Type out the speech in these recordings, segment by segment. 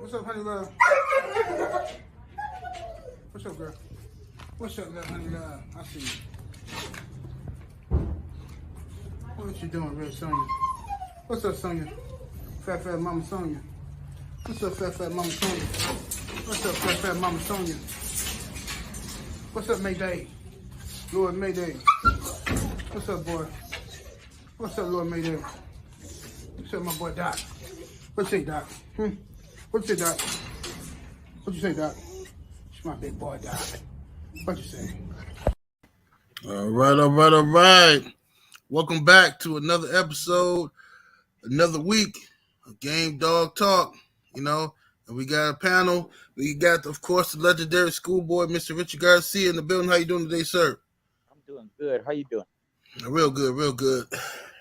What's up, honey love? What's up, girl? What's up, love, honey love? I see you. What you doing, real Sonya? What's up, Sonya? Fat Mama Sonya. What's up, Fat Mama Sonya? What's up, Fat Mama Sonya? What's up, Mayday? Lord Mayday. What's up, boy? What's up, Lord Mayday? What's up, my boy Doc? What you say, Doc? What you say, Doc? What you say, Doc? It's my big boy, Doc. What you say? All right. Welcome back to another episode, another week of Game Dog Talk, and we got a panel. We got, of course, the legendary schoolboy, Mr. Richard Garcia in the building. How you doing today, sir? I'm doing good. How you doing? Real good.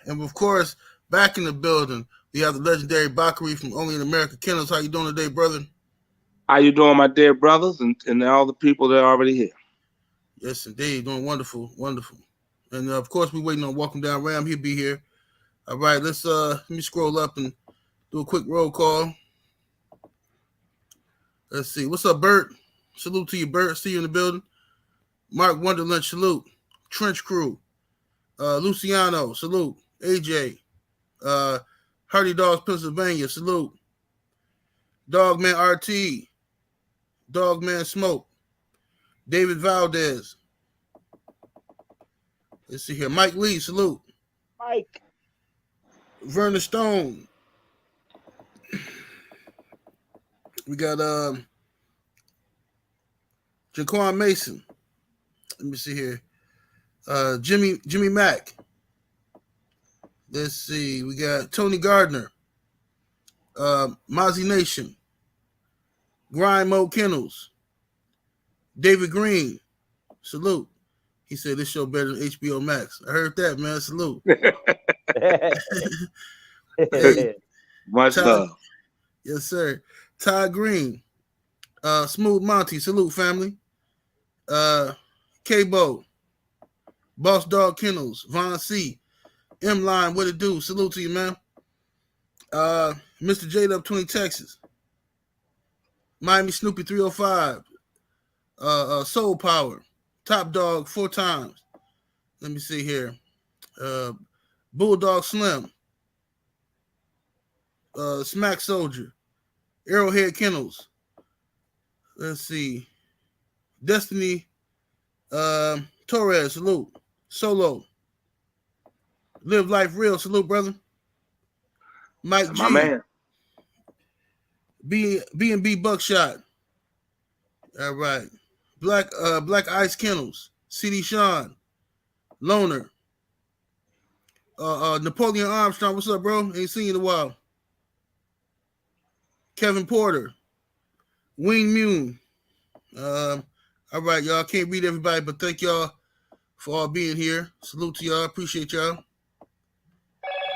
And, of course, back in the building, we have the legendary Bakary from Only in America Kennels. How you doing today, brother? How you doing, my dear brothers, and all the people that are already here? Yes, indeed. Doing wonderful. And, of course, we're waiting on Welcome Down Ram. He'll be here. All right, let me scroll up and do a quick roll call. Let's see. What's up, Bert? Salute to you, Bert. See you in the building. Mark Wonderland, salute. Trench Crew. Luciano, salute. AJ. Hardy Dogs, Pennsylvania, salute. Dogman RT. Dogman Smoke. David Valdez. Let's see here. Mike Lee, salute. Mike. Vernon Stone. We got Jaquan Mason. Let me see here. Jimmy Mack. Let's see. We got Tony Gardner. Mozzie Nation. Grind Mo Kennels. David Green. Salute. He said this show better than HBO Max. I heard that, man. Salute. Hey, Much love. Yes, sir. Ty Green. Smooth Monty. Salute, family. K-Bo. Boss Dog Kennels. Von C. M-Line, what it do? Salute to you, man. Mr. J-Dub 20 Texas. Miami Snoopy 305. Soul Power. Top Dog 4 times. Let me see here. Bulldog Slim. Smack Soldier. Arrowhead Kennels. Let's see. Destiny Torres, salute. Solo. Live Life Real, salute, brother. Mike G. My man. B&B Buckshot. All right. Black Ice Kennels. CD Sean. Loner. Napoleon Armstrong, what's up, bro? Ain't seen you in a while. Kevin Porter. Wing Mune. All right, y'all. Can't read everybody, but thank y'all for all being here. Salute to y'all. Appreciate y'all.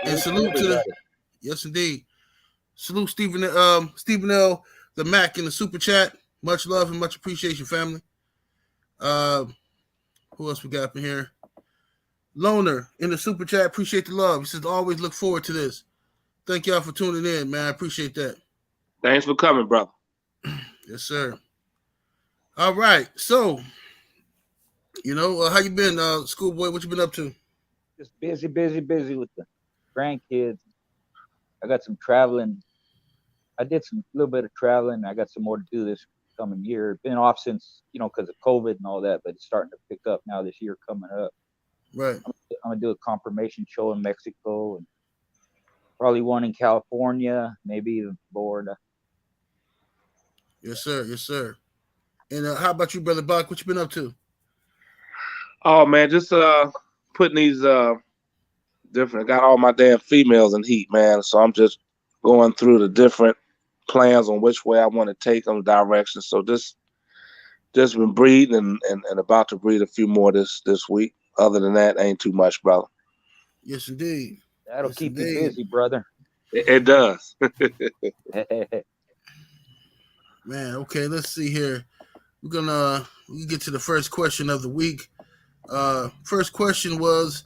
And salute to yes, indeed. Salute Stephen L. the Mac in the super chat. Much love and much appreciation, family. Who else we got up in here? Loner in the super chat. Appreciate the love. He says always look forward to this. Thank y'all for tuning in, man. I appreciate that. Thanks for coming, brother. Yes, sir. All right. So, how you been, schoolboy? What you been up to? Just busy with the grandkids. I got some traveling. I did a little bit of traveling. I got some more to do this coming year. Been off since, because of COVID and all that, but it's starting to pick up now this year coming up. Right. I'm going to do a confirmation show in Mexico and probably one in California, maybe even Florida. Yes, sir. And how about you, Brother Bach? What you been up to? Oh, man, just putting these different. I got all my damn females in heat, man. So I'm just going through the different plans on which way I want to take them, direction. So just been breeding and about to breed a few more this week. Other than that, ain't too much, brother. Yes, indeed. That'll keep you busy, brother. It does. Man, okay, let's see here. We get to the first question of the week. First question was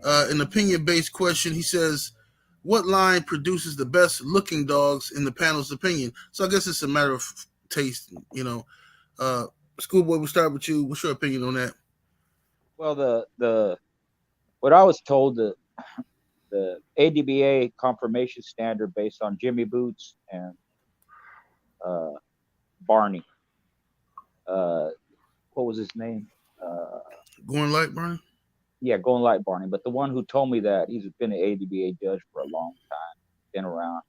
an opinion-based question. He says, what line produces the best looking dogs in the panel's opinion? So I guess it's a matter of taste, you know. Schoolboy, we'll start with you. What's your opinion on that? Well, the what I was told, the ADBA confirmation standard based on Jimmy Boots and Barney. What was his name? Going Light, Barney? Yeah, Going Light Barney. But the one who told me that, he's been an ADBA judge for a long time, been around.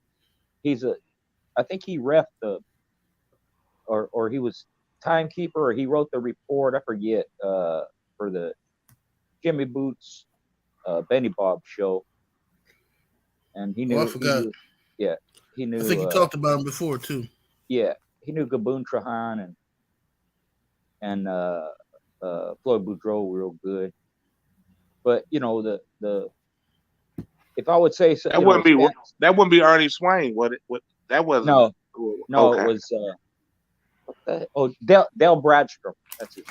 I think he ref or he was timekeeper, or he wrote the report, I forget, for the Jimmy Boots Benny Bob show. And he knew. Oh, I forgot. He knew. I think you talked about him before too. Yeah, he knew Gaboon Trahan and Floyd Boudreaux real good. But you know, the if I would say so, that wouldn't be Ernie Swain, would it? That wasn't. No, okay. It was Dale Bradstrom. That's it.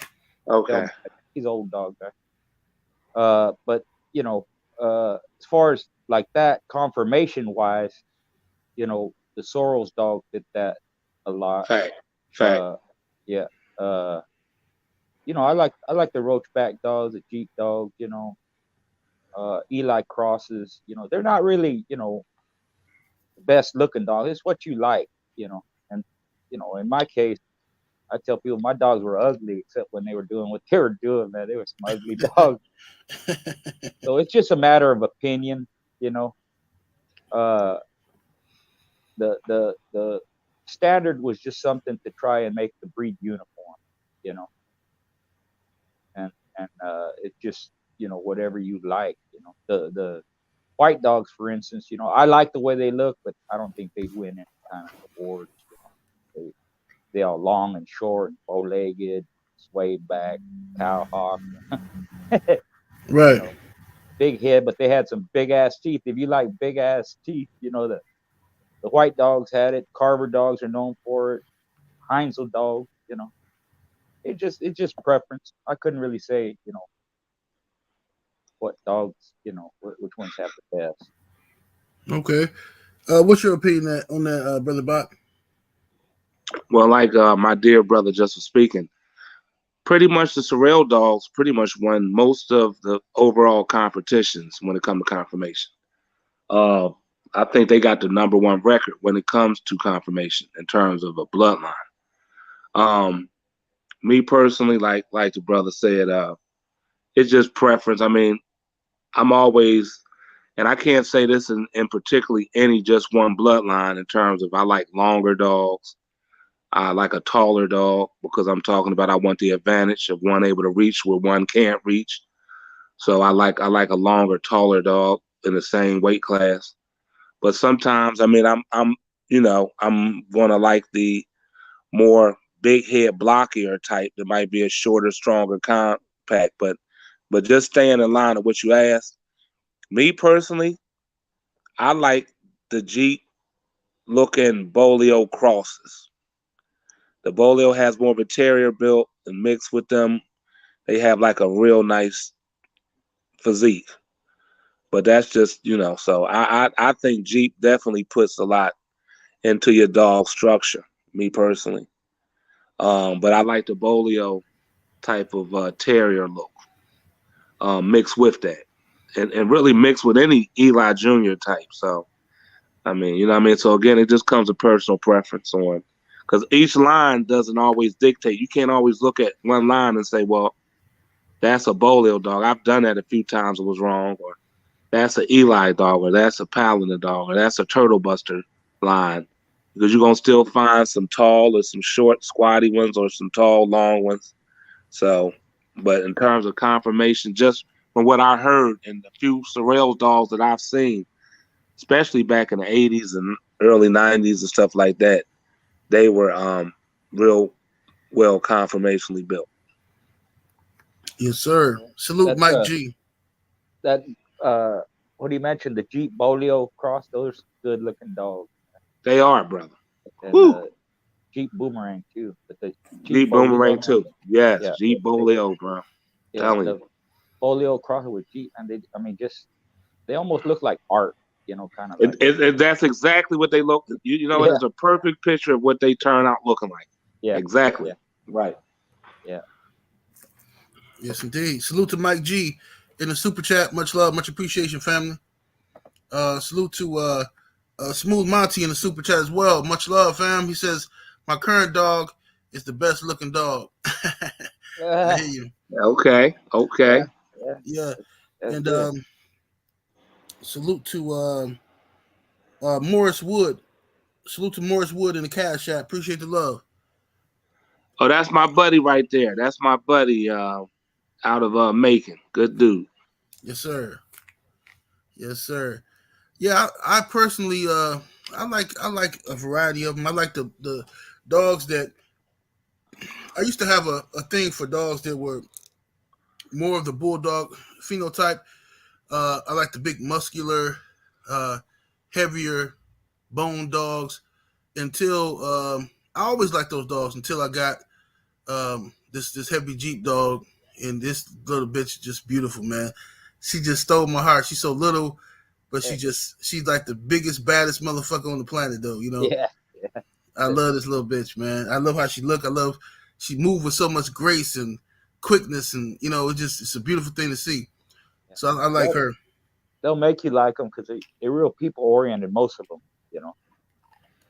Okay. He's an old dog guy. But you know, as far as like that confirmation wise, you know, the Sorrells dog did that a lot. Fact. Yeah. You know, I like the Roachback dogs, the Jeep dogs, you know, Eli crosses, you know, they're not really, you know, the best looking dog. It's what you like, you know. And, you know, in my case, I tell people my dogs were ugly, except when they were doing what they were doing, man. They were some ugly dogs. So it's just a matter of opinion, you know. The standard was just something to try and make the breed uniform, you know. And it just, you know, whatever you like, you know. The white dogs, for instance, you know, I like the way they look, but I don't think they win any kind of awards. You know. They are long and short, bow-legged, swayed back, cowhawk. Right. You know, big head, but they had some big ass teeth. If you like big ass teeth, you know, the white dogs had it. Carver dogs are known for it. Heinzel dogs, you know. It's just preference. I couldn't really say, you know, what dogs, you know, which ones have the best. Okay. What's your opinion on that, Brother Bach? Well, like my dear brother just was speaking, pretty much the Sorrell dogs pretty much won most of the overall competitions when it comes to confirmation. I think they got the #1 record when it comes to confirmation in terms of a bloodline. Me personally, like the brother said, it's just preference. I mean, I'm always, and I can't say this in particularly any just one bloodline in terms of I like longer dogs. I like a taller dog because I'm talking about I want the advantage of one able to reach where one can't reach. So I like a longer, taller dog in the same weight class. But sometimes, I mean, I'm gonna like the more big head, blockier type that might be a shorter, stronger compact. But just staying in line of what you asked, me personally, I like the Jeep looking Bolio crosses. The Bolio has more of a terrier built, and mixed with them, they have like a real nice physique. But that's just, you know, so I think Jeep definitely puts a lot into your dog structure, me personally. But I like the Bolio type of terrier look mixed with that. And really mixed with any Eli Jr. type. So, I mean, you know what I mean? So, again, it just comes to personal preference on, because each line doesn't always dictate. You can't always look at one line and say, well, that's a Bolio dog. I've done that a few times. It was wrong. Or that's an Eli dog, or that's a Paladin dog, or that's a Turtle Buster line. Because you're going to still find some tall or some short, squatty ones, or some tall, long ones. So, but in terms of confirmation, just from what I heard and the few Sorrell dogs that I've seen, especially back in the 80s and early 90s and stuff like that, they were real well confirmationally built. Yes, sir. Salute Mike G. That what he mentioned, the Jeep Bolio cross, those are good looking dogs. They are, brother. And Jeep Boomerang too. But the Jeep Boomerang too. Yes, yeah, Jeep Bolio, bro. Yeah, the Bolio crosser with Jeep, and they almost look like art, you know, kind of like that's exactly what they look. You know, Yeah. it's a perfect picture of what they turn out looking like. Yeah, Exactly. yeah. Right. Yeah. Yes, indeed. Salute to Mike G in the super chat. Much love, much appreciation, family. Salute to Smooth Monty in the super chat as well. Much love, fam. He says, my current dog is the best looking dog. I hear you. Okay. Okay. Yeah. That's And good. salute to Morris Wood. Salute to Morris Wood in the cash app. Appreciate the love. Oh, that's my buddy right there. That's my buddy out of Macon. Good dude. Yes, sir. Yes, sir. Yeah, I personally I like a variety of them. I like the dogs that I used to have a thing for dogs that were more of the bulldog phenotype. I like the big muscular, heavier bone dogs until I always liked those dogs until I got this heavy Jeep dog, and this little bitch is just beautiful, man. She just stole my heart. She's so little, but she's like the biggest, baddest motherfucker on the planet, though. You know. Yeah. I love this little bitch, man. I love how she look. I love she moved with so much grace and quickness, and you know, it's a beautiful thing to see. So I like her. They'll make you like them because they're real people oriented, most of them, you know.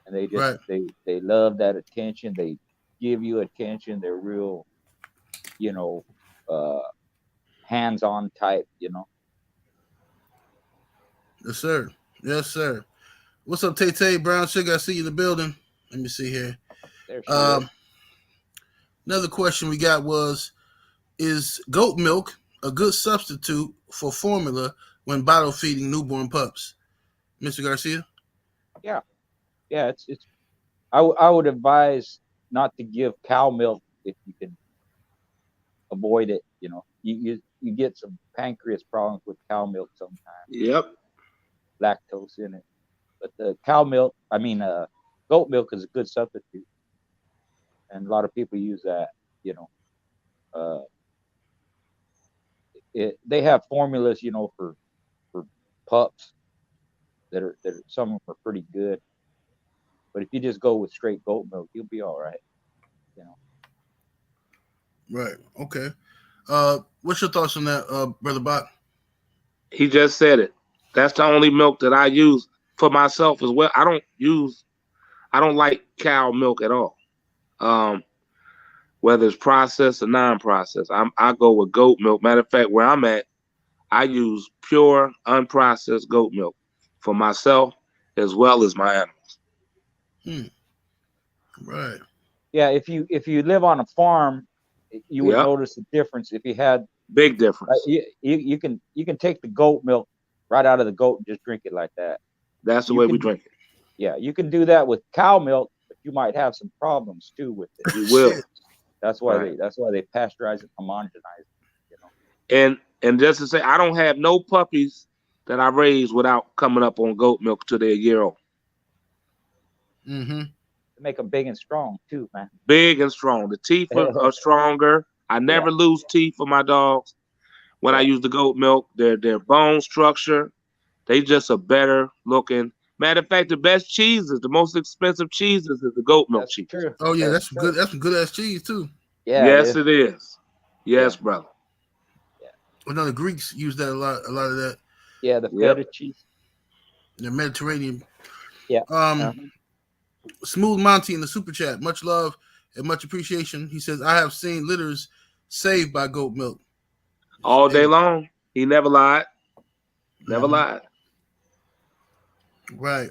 And they just they love that attention. They give you attention. They're real, you know, hands-on type, you know. Yes, sir. Yes, sir. What's up, Tay Brown Sugar? I see you in the building. Let me see here. There she is. Another question we got was, is goat milk a good substitute for formula when bottle feeding newborn pups? Mr. Garcia? Yeah, it's I would advise not to give cow milk if you can avoid it. You know, you get some pancreas problems with cow milk sometimes. Yep. Lactose in it, but the goat milk is a good substitute, and a lot of people use that. You know, they have formulas, you know, for pups that are some of them are pretty good. But if you just go with straight goat milk, you'll be all right. You know. Right. Okay. What's your thoughts on that, Brother Bot? He just said it. That's the only milk that I use for myself as well. I don't like cow milk at all. Whether it's processed or non-processed, I go with goat milk. Matter of fact, where I'm at, I use pure, unprocessed goat milk for myself as well as my animals. Right. Yeah, if you live on a farm, you would notice a difference. If you had big difference, you can take the goat milk right out of the goat and just drink it like that. That's the way we drink it. Yeah, you can do that with cow milk, but you might have some problems too with it. You will. That's why they pasteurize and homogenize it, you know. And just to say, I don't have no puppies that I raise without coming up on goat milk till they're a year old. Mm-hmm. To make them big and strong too, man. Big and strong. The teeth are stronger. I never lose teeth for my dogs when I use the goat milk. Their bone structure, they just are better looking. Matter of fact, the best cheeses, the most expensive cheeses, is the goat milk cheese. True. Oh yeah, that's good. That's some good ass cheese too. Yeah. Yes, it is. Yes, brother. Yeah. Well, no, the Greeks use that a lot of that. Yeah, the feta cheese. The Mediterranean. Yeah. Smooth Monty in the super chat. Much love and much appreciation. He says, I have seen litters saved by goat milk. All day long. He never lied. Never lied. Right.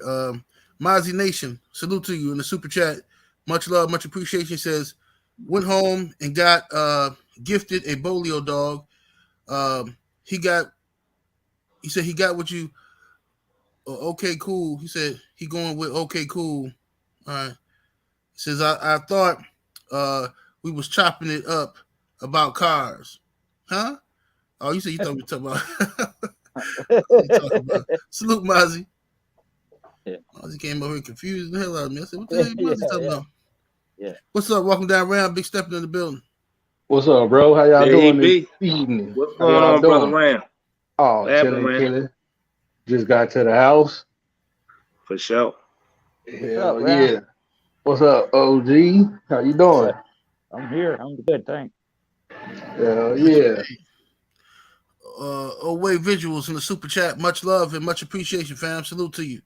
Mozzie Nation, salute to you in the super chat. Much love, much appreciation. He says, went home and got gifted a Bolio dog. He said he got what you okay, cool. He said he going with okay, cool. All right. He says I thought we was chopping it up about cars. Huh? Oh, you said you thought we were talking about salute, Mozzie. Yeah. Mozzie came over here confused the hell out of me. I said, what the hell Mozzie talking about? Yeah. What's up? Welcome down Ram. Big stepping in the building. What's up, bro? How y'all doing this be. evening? What's going on, brother Ram? Oh, chilling. Just got to the house. For sure. Hell up, Ram? yeah. What's up, OG? How you doing? I'm here. I'm good, thanks. Hell yeah. Away visuals in the super chat. Much love and much appreciation, fam. Salute to you.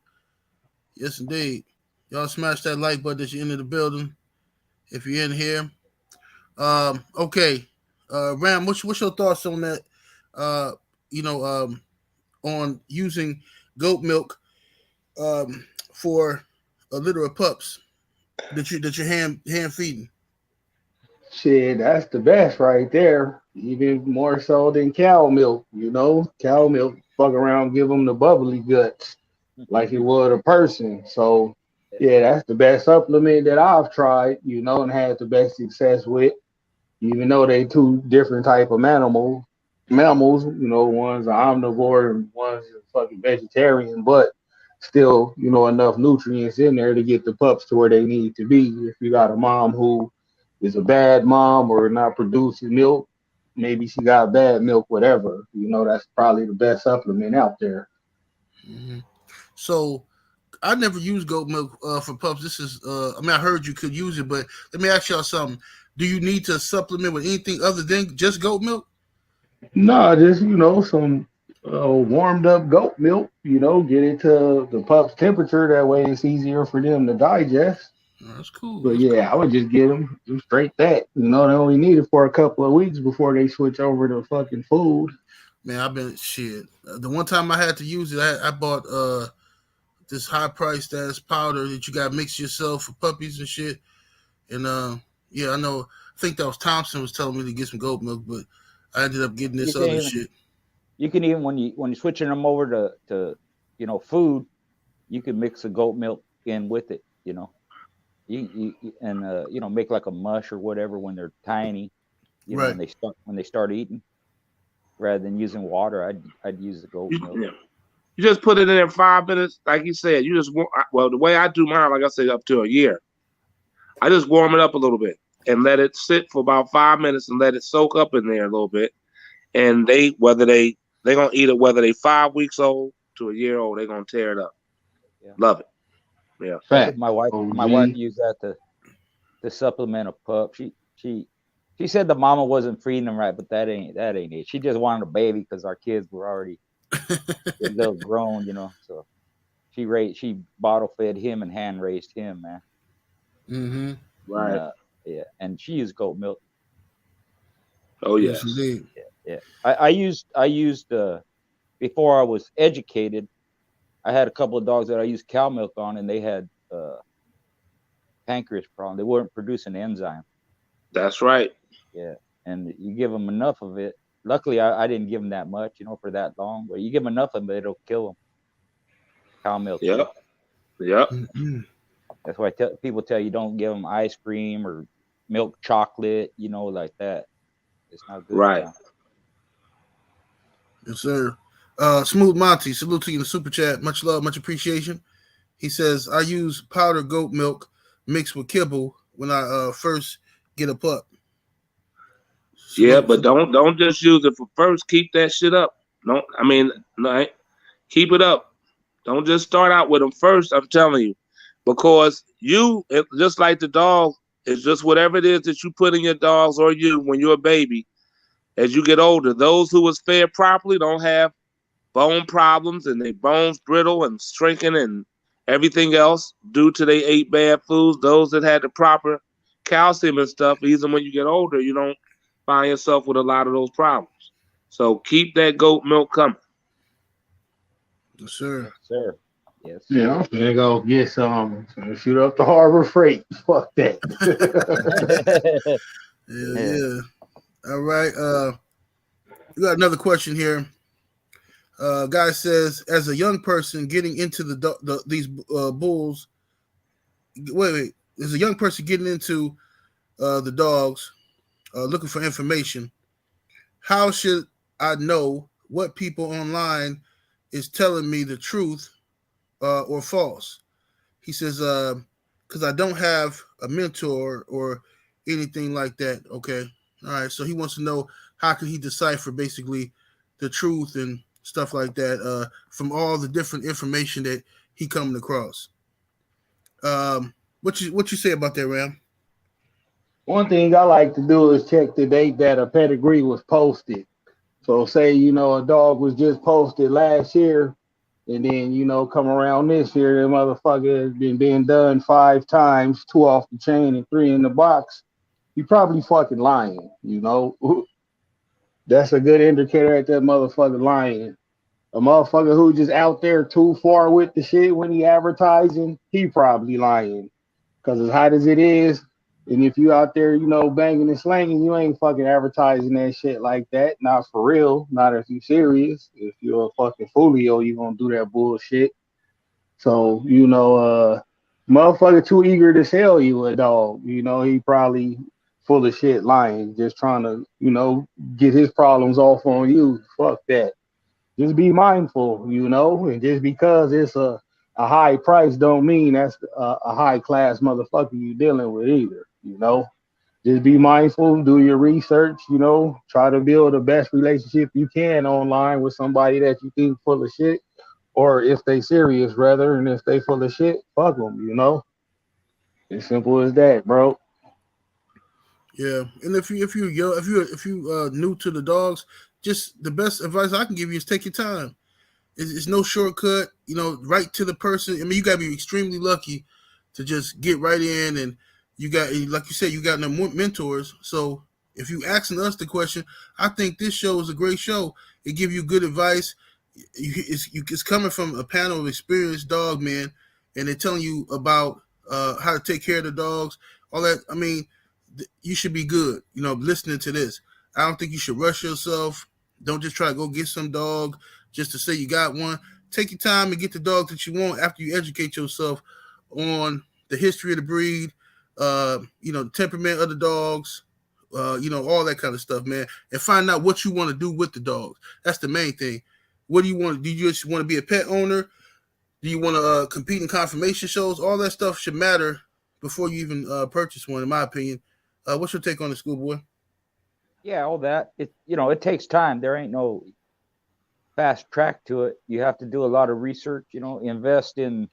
Yes, indeed. Y'all smash that like button as you enter the building. If you're in here. Okay. Ram, what's your thoughts on that? On using goat milk for a litter of pups that you're hand feeding. Shit, that's the best right there. Even more so than cow milk, you know? Cow milk, fuck around, give them the bubbly guts like it would a person. So, yeah, that's the best supplement that I've tried, you know, and had the best success with. Even though they two different type of mammals, you know, one's an omnivore and one's a fucking vegetarian, but still, you know, enough nutrients in there to get the pups to where they need to be. If you got a mom who is a bad mom or not producing milk, maybe she got bad milk, whatever. You know, that's probably the best supplement out there. Mm-hmm. So I never used goat milk for pups. This is, I heard you could use it, but let me ask y'all something. Do you need to supplement with anything other than just goat milk? No, just, you know, some warmed up goat milk, you know, get it to the pup's temperature. That way it's easier for them to digest. Oh, that's cool. But yeah, I would just get them straight that. You know, they only need it for a couple of weeks before they switch over to fucking food. Man, I've been shit. The one time I had to use it, I bought this high priced ass powder that you got to mix yourself for puppies and shit. And yeah, I know. I think that was Thompson was telling me to get some goat milk, but I ended up getting this other shit. You can even when you're switching them over to you know food, you can mix the goat milk in with it. You know, you know make like a mush or whatever when they're tiny. You know, when they start eating, rather than using water, I'd use the goat milk. Yeah. You just put it in there 5 minutes, like you said. You just the way I do mine, like I said, up to a year. I just warm it up a little bit and let it sit for about 5 minutes and let it soak up in there a little bit. And they're gonna eat it whether they 5 weeks old to a year old, they're gonna tear it up. Yeah. Love it. Yeah. Fact. My wife used that to supplement a pup. She said the mama wasn't feeding them right, but that ain't it. She just wanted a baby because our kids were already a little grown, you know. So she bottle fed him and hand raised him, man. Mm-hmm. Right. Yeah, and she used goat milk. Oh yes. Indeed. Yeah. I used before I was educated, I had a couple of dogs that I used cow milk on, and they had pancreas problem. They weren't producing enzyme. That's right. Yeah, and you give them enough of it. Luckily, I didn't give them that much, you know, for that long. But you give them enough of it, it'll kill them. Cow milk. Yep. Yep. Mm-hmm. That's why people tell you don't give them ice cream or milk chocolate, you know, like that. It's not good. Right. Yes, sir. Smooth Monty, salute to you in the super chat. Much love, much appreciation. He says, I use powdered goat milk mixed with kibble when I first get a pup. Yeah, but don't just use it for first. Keep that shit up. Keep it up. Don't just start out with them first. I'm telling you, because just like the dog, it's just whatever it is that you put in your dogs or you when you're a baby. As you get older, those who was fed properly don't have bone problems and their bones brittle and shrinking and everything else due to they ate bad foods. Those that had the proper calcium and stuff, even when you get older, you don't find yourself with a lot of those problems. So keep that goat milk coming. Yes, sir. Yes, sir. Yes. Yeah, I'm gonna go get some. Shoot up the Harbor Freight. Fuck that. Yeah. All right. We got another question here. Guy says, as a young person getting into these bulls, wait. As a young person getting into the dogs, looking for information, how should I know what people online is telling me the truth or false? He says, because I don't have a mentor or anything like that. Okay. All right. So he wants to know how can he decipher basically the truth and stuff like that, from all the different information that he coming across. What you say about that, Ram? One thing I like to do is check the date that a pedigree was posted. So say, you know, a dog was just posted last year, and then, you know, come around this year, the motherfucker has been being done 5 times, 2 off the chain and 3 in the box. You probably fucking lying, you know. That's a good indicator that motherfucker lying. A motherfucker who just out there too far with the shit when he advertising, he probably lying. Cause as hot as it is, and if you out there, you know, banging and slanging, you ain't fucking advertising that shit like that. Not for real. Not if you serious. If you're a fucking folio, you gonna do that bullshit. So, you know, motherfucker too eager to sell you a dog. You know, he probably full of shit lying, just trying to, you know, get his problems off on you. Fuck that. Just be mindful, you know, and just because it's a high price don't mean that's a high class motherfucker you dealing with either, you know. Just be mindful, do your research, you know, try to build the best relationship you can online with somebody that you think full of shit, or if they serious rather, and if they full of shit, fuck them, you know. As simple as that, bro. Yeah, and if you new to the dogs, just the best advice I can give you is take your time. It's no shortcut, you know, right to the person. I mean, you gotta be extremely lucky to just get right in, and you got, like you said, you got no mentors. So if you asking us the question, I think this show is a great show. It give you good advice. It's coming from a panel of experienced dog men, and they're telling you about how to take care of the dogs, all that. I mean, you should be good, you know, listening to this. I don't think you should rush yourself. Don't just try to go get some dog just to say you got one. Take your time and get the dog that you want after you educate yourself on the history of the breed, you know, the temperament of the dogs, you know, all that kind of stuff, man. And find out what you want to do with the dogs. That's the main thing. What do you want? Do you just want to be a pet owner? Do you want to compete in confirmation shows? All that stuff should matter before you even purchase one, in my opinion. What's your take on the schoolboy? Yeah, all that. It takes time. There ain't no fast track to it. You have to do a lot of research, you know, invest in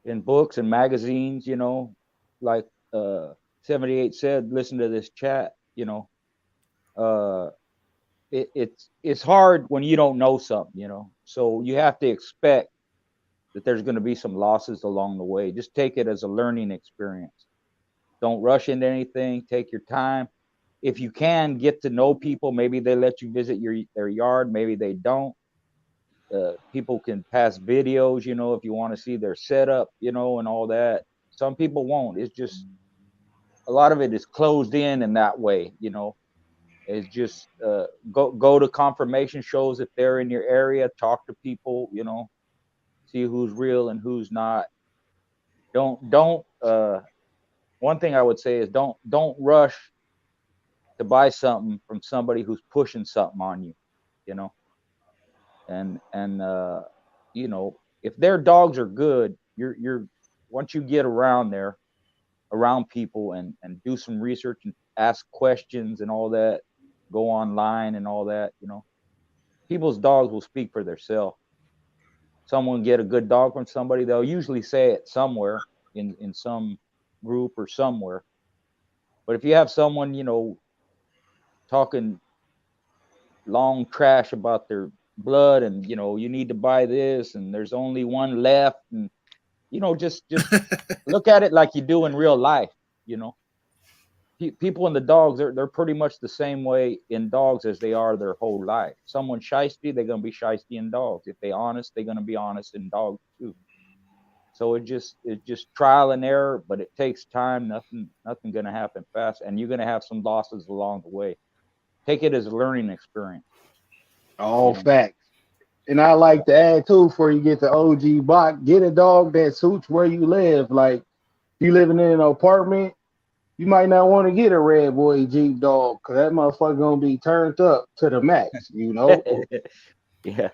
books and magazines, you know, like 78 said, listen to this chat, you know. It's hard when you don't know something, you know. So you have to expect that there's going to be some losses along the way. Just take it as a learning experience. Don't rush into anything. Take your time. If you can get to know people, maybe they let you visit their yard, maybe they don't. People can pass videos, you know, if you want to see their setup, you know, and all that. Some people won't. It's just a lot of it is closed in that way, you know. It's just go to confirmation shows if they're in your area, talk to people, you know, see who's real and who's not. Don't one thing I would say is don't rush to buy something from somebody who's pushing something on you, you know. And you know, if their dogs are good, you're once you get around people and do some research and ask questions and all that, go online and all that, you know, people's dogs will speak for themselves. Someone get a good dog from somebody, they'll usually say it somewhere in some group or somewhere. But if you have someone, you know, talking long trash about their blood and, you know, you need to buy this and there's only one left, and, you know, just look at it like you do in real life, you know. People and the dogs, they're pretty much the same way in dogs as they are their whole life. Someone shiesty, they're gonna be shiesty in dogs. If they honest, they're gonna be honest in dogs too. So it's just trial and error, but it takes time. Nothing gonna happen fast, and you're gonna have some losses along the way. Take it as a learning experience. All facts. And I like to add too, before you get the OG box, get a dog that suits where you live. Like, if you living in an apartment, you might not want to get a red boy Jeep dog, because that motherfucker gonna be turned up to the max, you know. Yeah,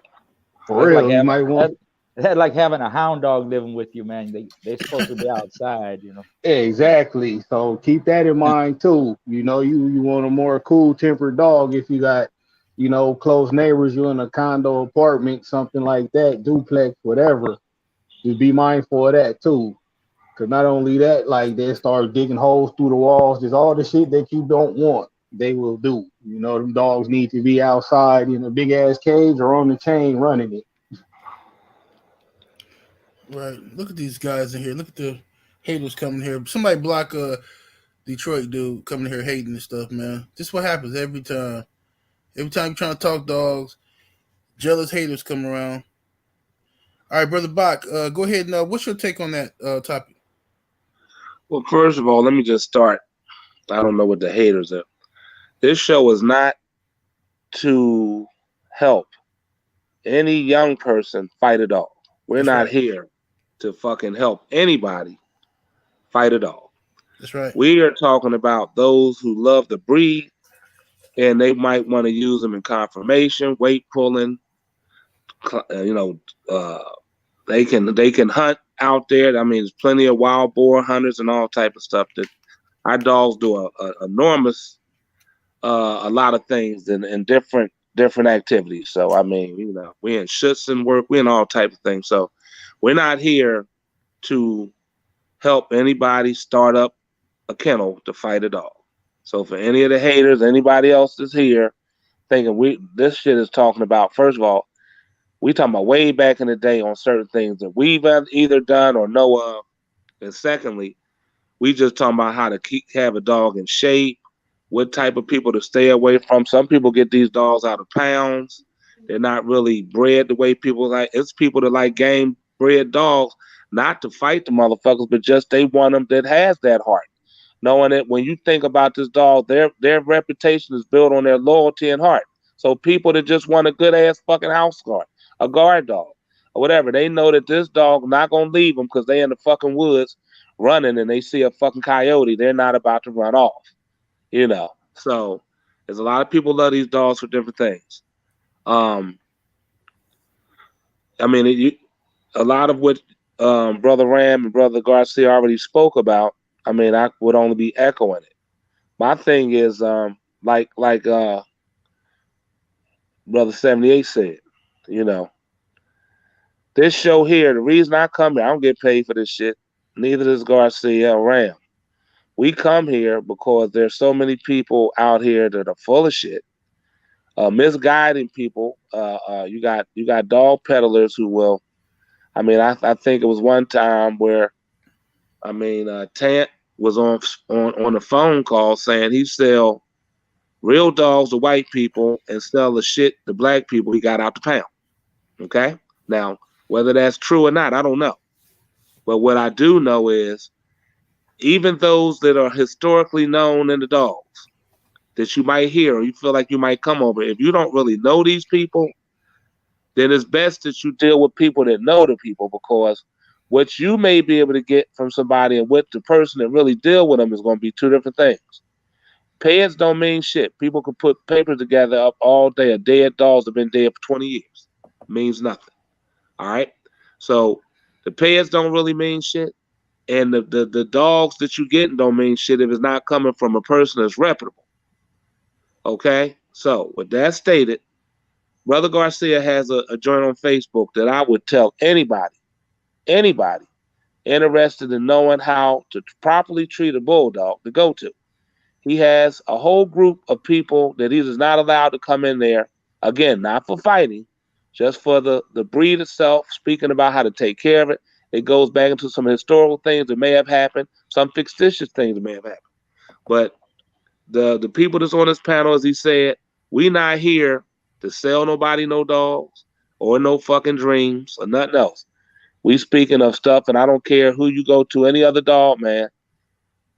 for real. You might want that like having a hound dog living with you, man. They're supposed to be outside, you know. Exactly. So keep that in mind too. You know, you want a more cool tempered dog if you got you know, close neighbors, you in a condo apartment, something like that, duplex, whatever. Just be mindful of that too. Cause not only that, like they start digging holes through the walls. There's all the shit that you don't want. They will do. You know, them dogs need to be outside in a big ass cage or on the chain running it. Right. Look at these guys in here. Look at the haters coming here. Somebody block Detroit dude coming here hating and stuff, man. This is what happens every time. Every time you're trying to talk dogs, jealous haters come around. All right, Brother Bach, go ahead and what's your take on that topic? Well, first of all, let me just start. I don't know what the haters are. This show is not to help any young person fight a dog. We're That's not right. here to fucking help anybody fight a dog. That's right. We are talking about those who love the breed and they might want to use them in conformation, weight pulling. You know, they can hunt out there. I mean, there's plenty of wild boar hunters and all type of stuff that our dogs do a enormous a lot of things in different activities. So I mean, you know, we in Schutzen work, we in all types of things. So we're not here to help anybody start up a kennel to fight a dog. So for any of the haters, anybody else that's here thinking this shit is talking about, first of all, we talking about way back in the day on certain things that we've either done or know of. And secondly, we just talking about how to have a dog in shape, what type of people to stay away from. Some people get these dogs out of pounds. They're not really bred the way people like. It's people that like game bred dogs, not to fight the motherfuckers, but just they want them that has that heart. Knowing that when you think about this dog, their reputation is built on their loyalty and heart. So people that just want a good ass fucking house guard, a guard dog, or whatever, they know that this dog not gonna leave them because they in the fucking woods running and they see a fucking coyote. They're not about to run off. You know, so there's a lot of people love these dogs for different things. I mean, a lot of what Brother Ram and Brother Garcia already spoke about. I mean, I would only be echoing it. My thing is, like Brother 78 said, you know, this show here, the reason I come here, I don't get paid for this shit. Neither does Garcia or Ram. We come here because there's so many people out here that are full of shit, misguiding people. You got dog peddlers who will. I mean, I think it was one time where, I mean, Tant was on a phone call saying he sell real dogs to white people and sell the shit to black people he got out the pound. Okay, now whether that's true or not, I don't know. But what I do know is, even those that are historically known in the dogs that you might hear or you feel like you might come over, if you don't really know these people, then it's best that you deal with people that know the people, because what you may be able to get from somebody and what the person that really deal with them is going to be two different things. Pets don't mean shit. People can put papers together up all day. A dead dogs have been dead for 20 years. It means nothing. All right? So the pets don't really mean shit. And the dogs that you get don't mean shit if it's not coming from a person that's reputable. Okay? So with that stated, Brother Garcia has a joint on Facebook that I would tell anybody interested in knowing how to properly treat a bulldog to go to. He has a whole group of people that he is not allowed to come in there. Again, not for fighting, just for the breed itself, speaking about how to take care of it. It goes back into some historical things that may have happened, some fictitious things that may have happened. But the people that's on this panel, as he said, we not here to sell nobody no dogs or no fucking dreams or nothing else. We speaking of stuff, and I don't care who you go to, any other dog, man.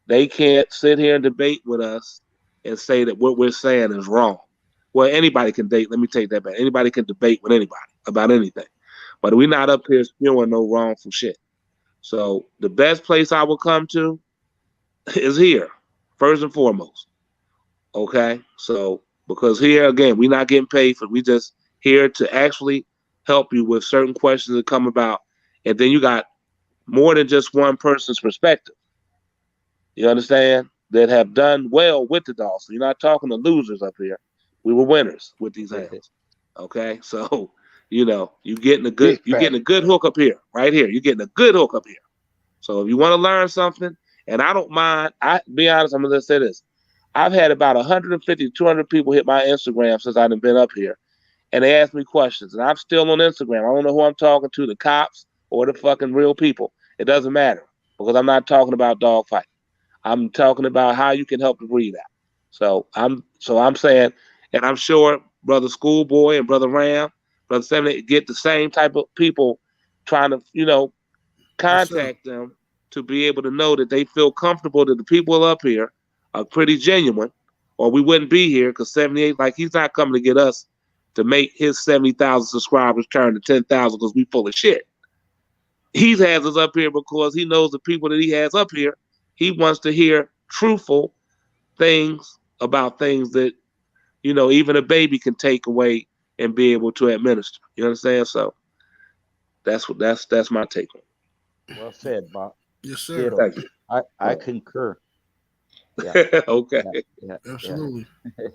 They can't sit here and debate with us and say that what we're saying is wrong. Well, anybody can date. Let me take that back. Anybody can debate with anybody about anything. But we're not up here spewing no wrongful shit. So the best place I would come to is here, first and foremost. Okay? So, because here, again, we're not getting paid for it. We just here to actually help you with certain questions that come about. And then you got more than just one person's perspective. You understand? That have done well with the dogs. So you're not talking to losers up here. We were winners with these hounds. Okay, so you know you're getting a good hook up here, right here. You're getting a good hook up here. So if you want to learn something, and I don't mind, be honest, I'm gonna say this. I've had about 150, 200 people hit my Instagram since I've been up here, and they ask me questions, and I'm still on Instagram. I don't know who I'm talking to, the cops or the fucking real people. It doesn't matter because I'm not talking about dog fighting. I'm talking about how you can help the breed out. So I'm saying, and I'm sure Brother Schoolboy and Brother Ram, Brother 78 get the same type of people trying to, you know, contact them to be able to know that they feel comfortable that the people up here are pretty genuine, or we wouldn't be here because 78, like he's not coming to get us to make his 70,000 subscribers turn to 10,000 because we full of shit. He has us up here because he knows the people that he has up here. He wants to hear truthful things about things that, you know, even a baby can take away and be able to administer. You understand? So that's my take on it. Well said, Bob. Yes, sir. Thank you. I concur. Yeah. Okay. Yeah. Absolutely.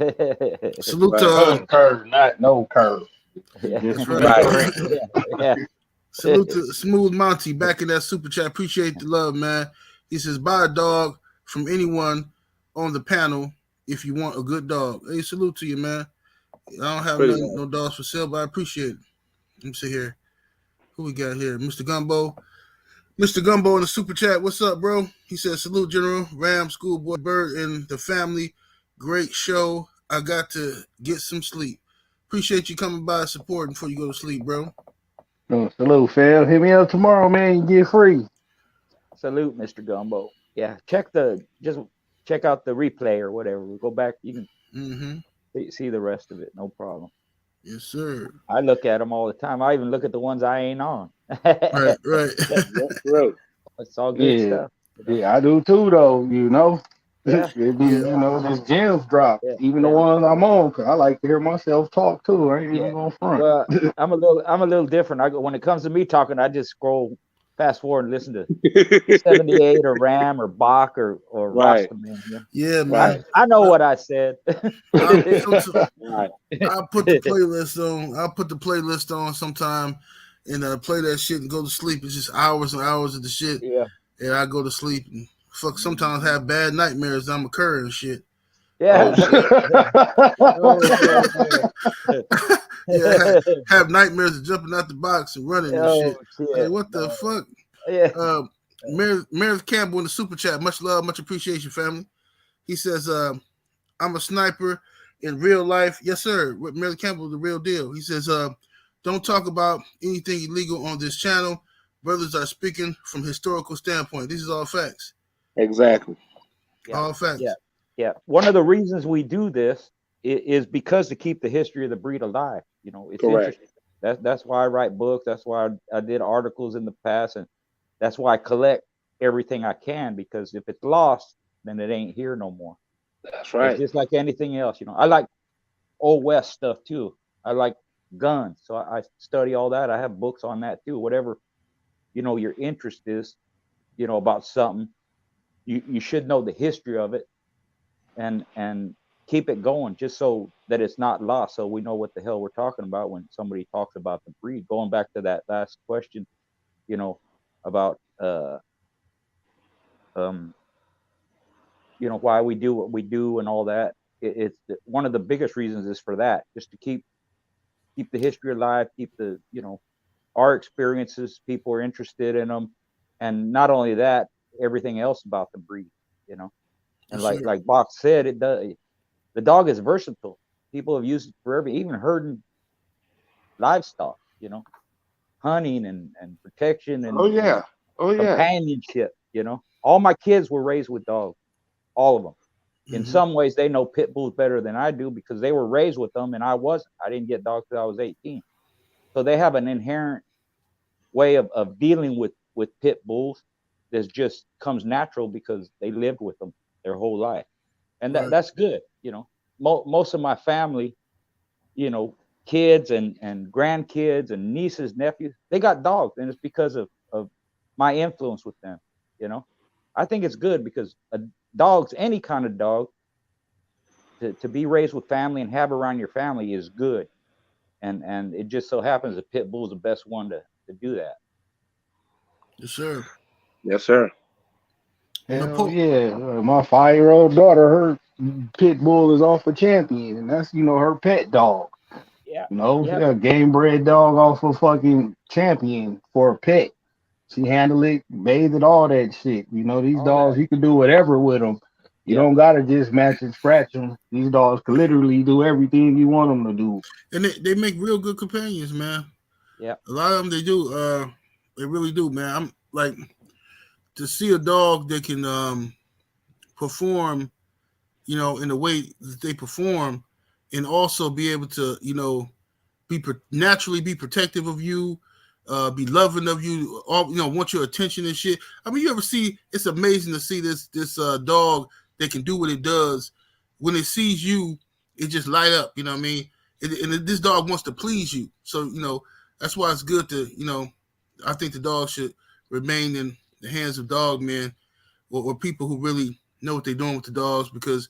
Yeah. Salute to curve, not no curve. That's right. Yeah. Salute to Smooth Monty back in that super chat. Appreciate the love, man. He says, buy a dog from anyone on the panel if you want a good dog. Hey, salute to you, man. I don't have no dogs for sale, but I appreciate it. Let me see here. Who we got here? Mr. Gumbo. Mr. Gumbo in the super chat. What's up, bro? He says, salute, General, Ram, Schoolboy, Bird, and the family. Great show. I got to get some sleep. Appreciate you coming by and supporting before you go to sleep, bro. Oh, salute, fam. Hit me up tomorrow, man. You get free. Salute, Mr. Gumbo. Yeah, check out the replay or whatever. We'll go back. You can see the rest of it. No problem. Yes, sir. I look at them all the time. I even look at the ones I ain't on. Right. It's all good stuff. You know? Yeah, I do too, though. You know, Yeah. You know, there's gems drop. Even the ones I'm on, because I like to hear myself talk too. I ain't even going front. Well, I'm a little different. When it comes to me talking, I just scroll fast forward and listen to 78 or Ram or Bach or RASCAL. Yeah, man. I know what I said. I'll put the playlist on. I'll put the playlist on sometime and play that shit and go to sleep. It's just hours and hours of the shit. Yeah. And I go to sleep and sometimes have bad nightmares. I'm occurring and shit. Yeah. Yeah, have nightmares of jumping out the box and running and shit. Hey, what the fuck? Yeah. Meredith Campbell in the super chat. Much love, much appreciation, family. He says, I'm a sniper in real life. Yes, sir. Meredith Campbell, the real deal. He says, don't talk about anything illegal on this channel. Brothers are speaking from historical standpoint. These is all facts. Exactly. All facts. Yeah. One of the reasons we do this is because to keep the history of the breed alive. You know, it's interesting. That's why I write books. That's why I did articles in the past, and that's why I collect everything I can, because if it's lost, then it ain't here no more. That's right. It's just like anything else, you know. I like Old West stuff too. I like guns, so I study all that. I have books on that too. Whatever, you know, your interest is, you know, about something, you should know the history of it, and keep it going, just so that it's not lost, so we know what the hell we're talking about when somebody talks about the breed. Going back to that last question, you know, about you know, why we do what we do and all that. It's one of the biggest reasons is for that, just to keep the history alive, keep the, you know, our experiences, people are interested in them, and not only that, everything else about the breed, you know. And like Bach said, it does. The dog is versatile. People have used it for even herding livestock, you know, hunting and protection and companionship, you know. All my kids were raised with dogs, all of them. In some ways, they know pit bulls better than I do because they were raised with them and I wasn't. I didn't get dogs till I was 18. So they have an inherent way of dealing with pit bulls that just comes natural because they lived with them their whole life. And that's good, you know. Most of my family, you know, kids and grandkids and nieces, nephews, they got dogs, and it's because of my influence with them, you know. I think it's good because dogs, any kind of dog, to be raised with family and have around your family is good. And it just so happens that pit bull is the best one to do that. Yes, sir. Yes, sir. Hell yeah. My 5-year-old daughter, her pit bull is off a champion, and that's, her pet dog. Yeah. She a game bred dog off a fucking champion for a pet. She handled it, bathed it, all that shit. These All dogs, that. you can do whatever with them. You don't gotta just match and scratch them. These dogs can literally do everything you want them to do. And they make real good companions, man. Yeah. A lot of them, they do. They really do, man. I'm like, to see a dog that can perform, in the way that they perform, and also be able to, naturally be protective of you, be loving of you, all want your attention and shit. I mean, you ever see? It's amazing to see this dog that can do what it does. When it sees you, it just light up. You know what I mean? And this dog wants to please you. So that's why it's good to I think the dog should remain in the hands of dog men or people who really know what they're doing with the dogs, because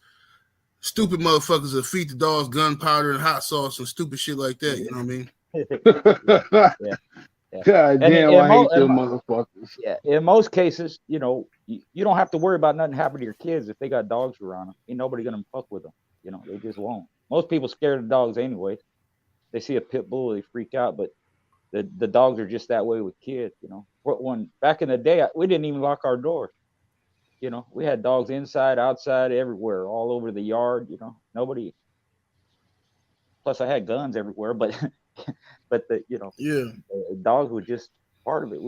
stupid motherfuckers will feed the dogs gunpowder and hot sauce and stupid shit like that. You know what I mean? Yeah. God damn, I hate them motherfuckers. Yeah, in most cases, you don't have to worry about nothing happening to your kids if they got dogs around them. Ain't nobody gonna fuck with them. They just won't. Most people scared of dogs anyway. They see a pit bull, they freak out. But the dogs are just that way with kids. When back in the day, we didn't even lock our doors. We had dogs inside, outside, everywhere, all over the yard. Nobody. Plus, I had guns everywhere, but the dogs were just part of it.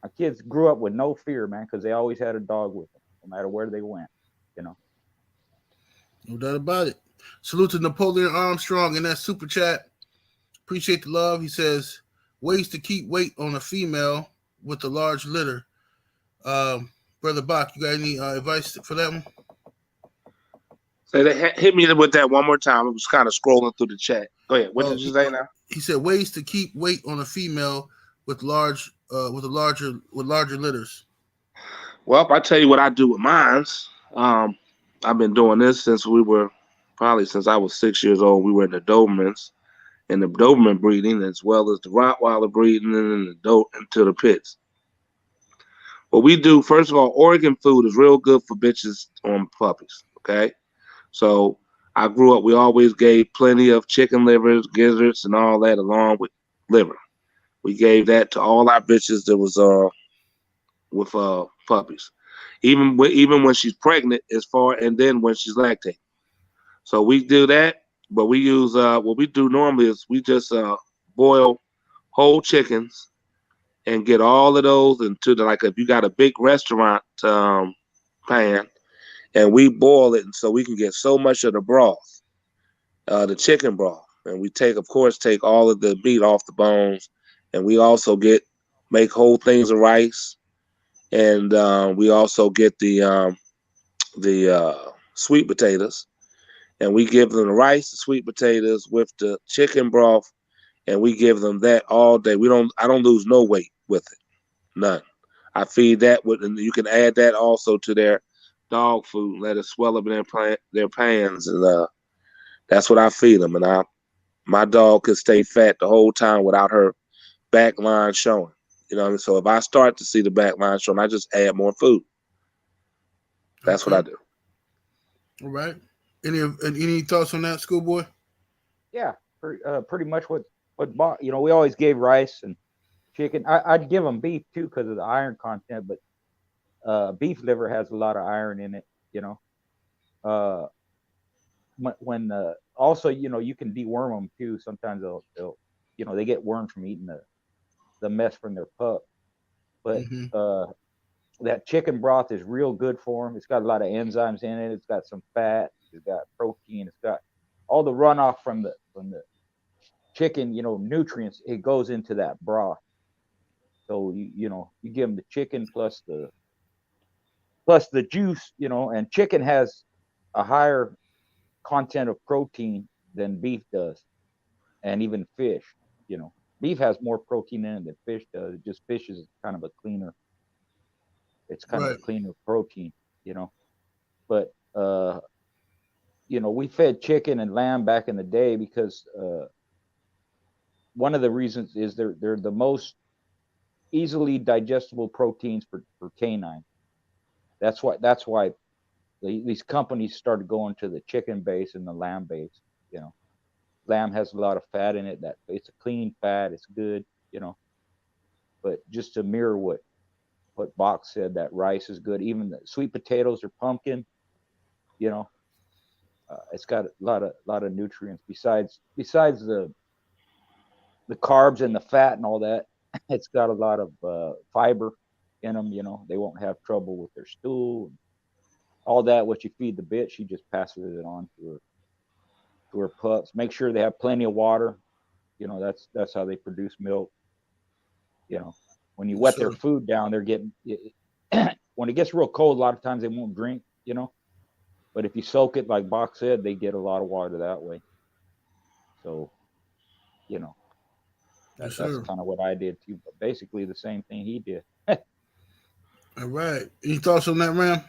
Our kids grew up with no fear, man, because they always had a dog with them, no matter where they went. No doubt about it. Salute to Napoleon Armstrong in that super chat. Appreciate the love. He says, ways to keep weight on a female with a large litter. Brother Bach, you got any advice for that one? So they hit me with that one more time. I was kind of scrolling through the chat. Go ahead. What did you say now? He said ways to keep weight on a female with larger litters. Well, I tell you what I do with mines. I've been doing this since I was 6 years old. We were in the Dobermans and the Doberman breeding, as well as the Rottweiler breeding and into the pits. What we do, first of all, Oregon food is real good for bitches on puppies. Okay, so I grew up. We always gave plenty of chicken livers, gizzards, and all that, along with liver. We gave that to all our bitches that was with puppies, even when she's pregnant, and then when she's lactating. So we do that, but we use what we do normally is we just boil whole chickens and get all of those into if you got a big restaurant pan, and we boil it, and so we can get so much of the broth, the chicken broth, and we take all of the meat off the bones, and we also make whole things of rice. And we also get the sweet potatoes, and we give them the rice, the sweet potatoes with the chicken broth, and we give them that all day. I don't lose no weight with it, none. I feed that and you can add that also to their dog food and let it swell up in their pans, and that's what I feed them. And my dog can stay fat the whole time without her back line showing. So if I start to see the back line showing, I just add more food. That's what I do. All right. Any thoughts on that, Schoolboy? Yeah, pretty much what we always gave rice and chicken. I'd give them beef too because of the iron content, but beef liver has a lot of iron in it. When also you can deworm them too. Sometimes they'll they get worms from eating the mess from their pup. But that chicken broth is real good for them. It's got a lot of enzymes in it. It's got some fat. It's got protein. It's got all the runoff from the chicken, nutrients. It goes into that broth. So you give them the chicken plus the juice, and chicken has a higher content of protein than beef does, and even fish. Beef has more protein in it than fish does. Just fish is kind of a cleaner. It's kind of a cleaner protein, But you know, we fed chicken and lamb back in the day because one of the reasons is they're the most easily digestible proteins for canine. That's why these companies started going to the chicken base and the lamb base. You know, lamb has a lot of fat in it. That it's a clean fat. It's good. You know, but just to mirror what Bach said, that rice is good. Even the sweet potatoes or pumpkin. You know, it's got a lot of nutrients besides the carbs and the fat and all that. It's got a lot of fiber in them. You know, they won't have trouble with their stool. All that, what you feed the bitch, she just passes it on to her pups. Make sure they have plenty of water. You know, that's how they produce milk. You know, when you wet their food down, they're getting when it gets real cold, a lot of times they won't drink, you know. But if you soak it, like Bach said, they get a lot of water that way. So, you know, that's kind of what I did too. But basically the same thing he did. All right. Any thoughts on that, Ram?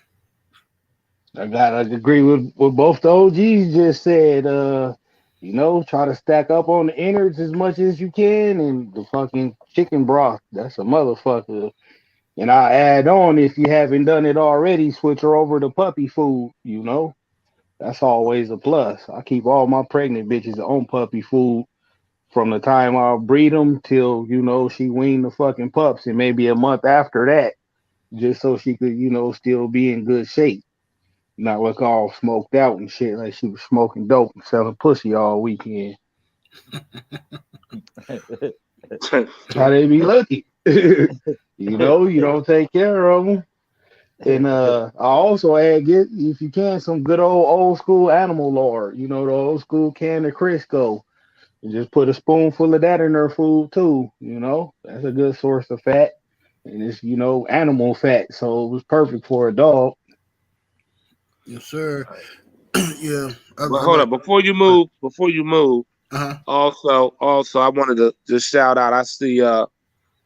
I gotta agree with what both the OGs just said. You know, try to stack up on the innards as much as you can, and the fucking chicken broth. That's a motherfucker. And I add on, if you haven't done it already, switch her over to puppy food. You know, that's always a plus. I keep all my pregnant bitches on puppy food from the time I'll breed them till, you know, she wean the fucking pups, and maybe a month after that, just so she could, you know, still be in good shape. Not look all smoked out and shit like she was smoking dope and selling pussy all weekend. How they be looking. You know, you don't take care of them. And I also add, get, if you can, some good old school animal lard. You know, the old school can of Crisco. And just put a spoonful of that in her food too. You know, that's a good source of fat. And it's, you know, animal fat. So it was perfect for a dog. Yes, sir. Yeah. Well, hold up. Before you move, also, I wanted to just shout out. I see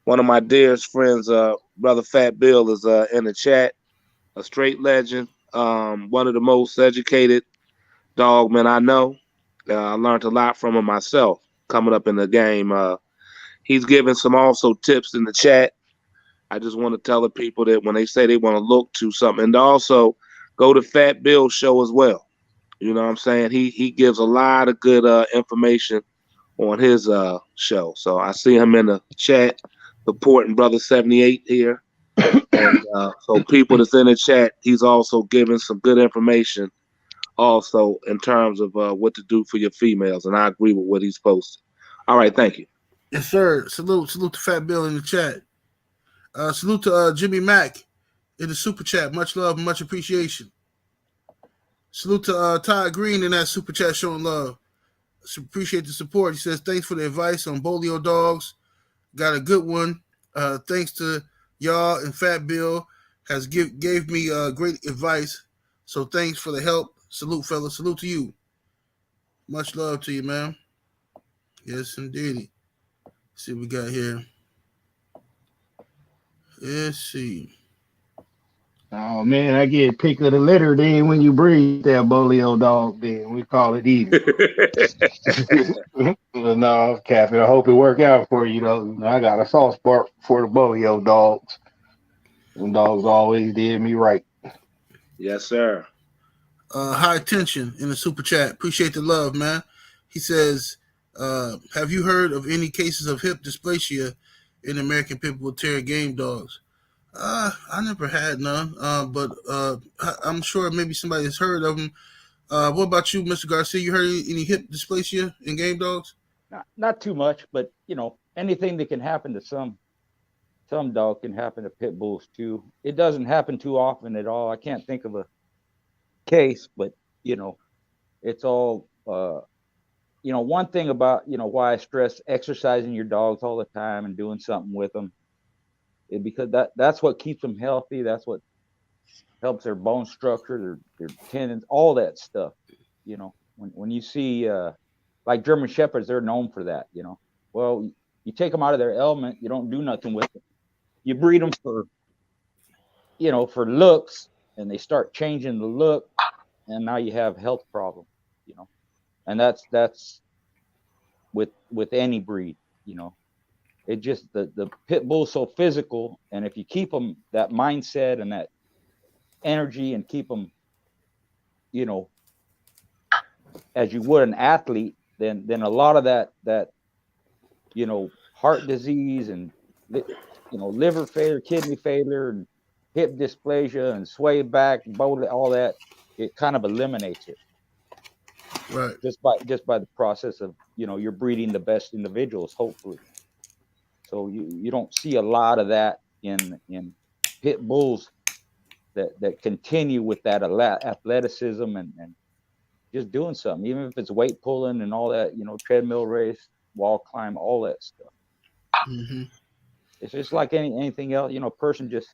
one of my dearest friends, Brother Fat Bill, is in the chat. A straight legend. One of the most educated dog men I know. I learned a lot from him myself coming up in the game. He's giving some also tips in the chat. I just want to tell the people that when they say they want to look to something, and also go to Fat Bill's show as well. You know what I'm saying? He gives a lot of good information on his show. So I see him in the chat supporting Brother 78 here. And so people that's in the chat, he's also giving some good information also in terms of what to do for your females. And I agree with what he's posted. All right, thank you. Yes, sir. Salute to Fat Bill in the chat. Salute to Jimmy Mack in the super chat. Much love and much appreciation. Salute to Ty Green in that super chat showing love. Appreciate the support. He says, thanks for the advice on Bolio dogs. Got a good one. Thanks to y'all, and Fat Bill has gave me great advice. So thanks for the help. Salute, fella. Salute to you. Much love to you, man. Yes, indeed. Let's see what we got here. Let's see. Oh man, I get pick of the litter then when you breed that Bolio dog, then we call it even. No, Captain, I hope it work out for you though. I got a soft spot for the Bolio dogs. Them dogs always did me right. Yes, sir. High tension in the super chat. Appreciate the love, man. He says, have you heard of any cases of hip dysplasia in American Pit Bull Terrier game dogs? I never had none, but I'm sure maybe somebody has heard of them. What about you, Mr. Garcia? You heard any hip dysplasia in game dogs? Not too much, but you know, anything that can happen to some dog can happen to pit bulls too. It doesn't happen too often at all. I can't think of a case, but you know, it's all you know, one thing about, you know, why I stress exercising your dogs all the time and doing something with them is because that's what keeps them healthy. That's what helps their bone structure, their tendons, all that stuff. You know, when you see like German Shepherds, they're known for that, you know. Well, you take them out of their element, you don't do nothing with them. You breed them for, you know, for looks, and they start changing the look. and now you have health problems, you know, and that's with any breed, you know. It just the pit bull's so physical, and if you keep them that mindset and that energy and keep them, you know, as you would an athlete, then a lot of that you know, heart disease and you know, liver failure, kidney failure, and hip dysplasia and sway back, all that, it kind of eliminates it. Right. Just by the process of, you know, you're breeding the best individuals, hopefully. So you don't see a lot of that in pit bulls that continue with that athleticism and just doing something, even if it's weight pulling and all that, you know, treadmill race, wall climb, all that stuff. Mm-hmm. It's just like anything else, you know. Person just,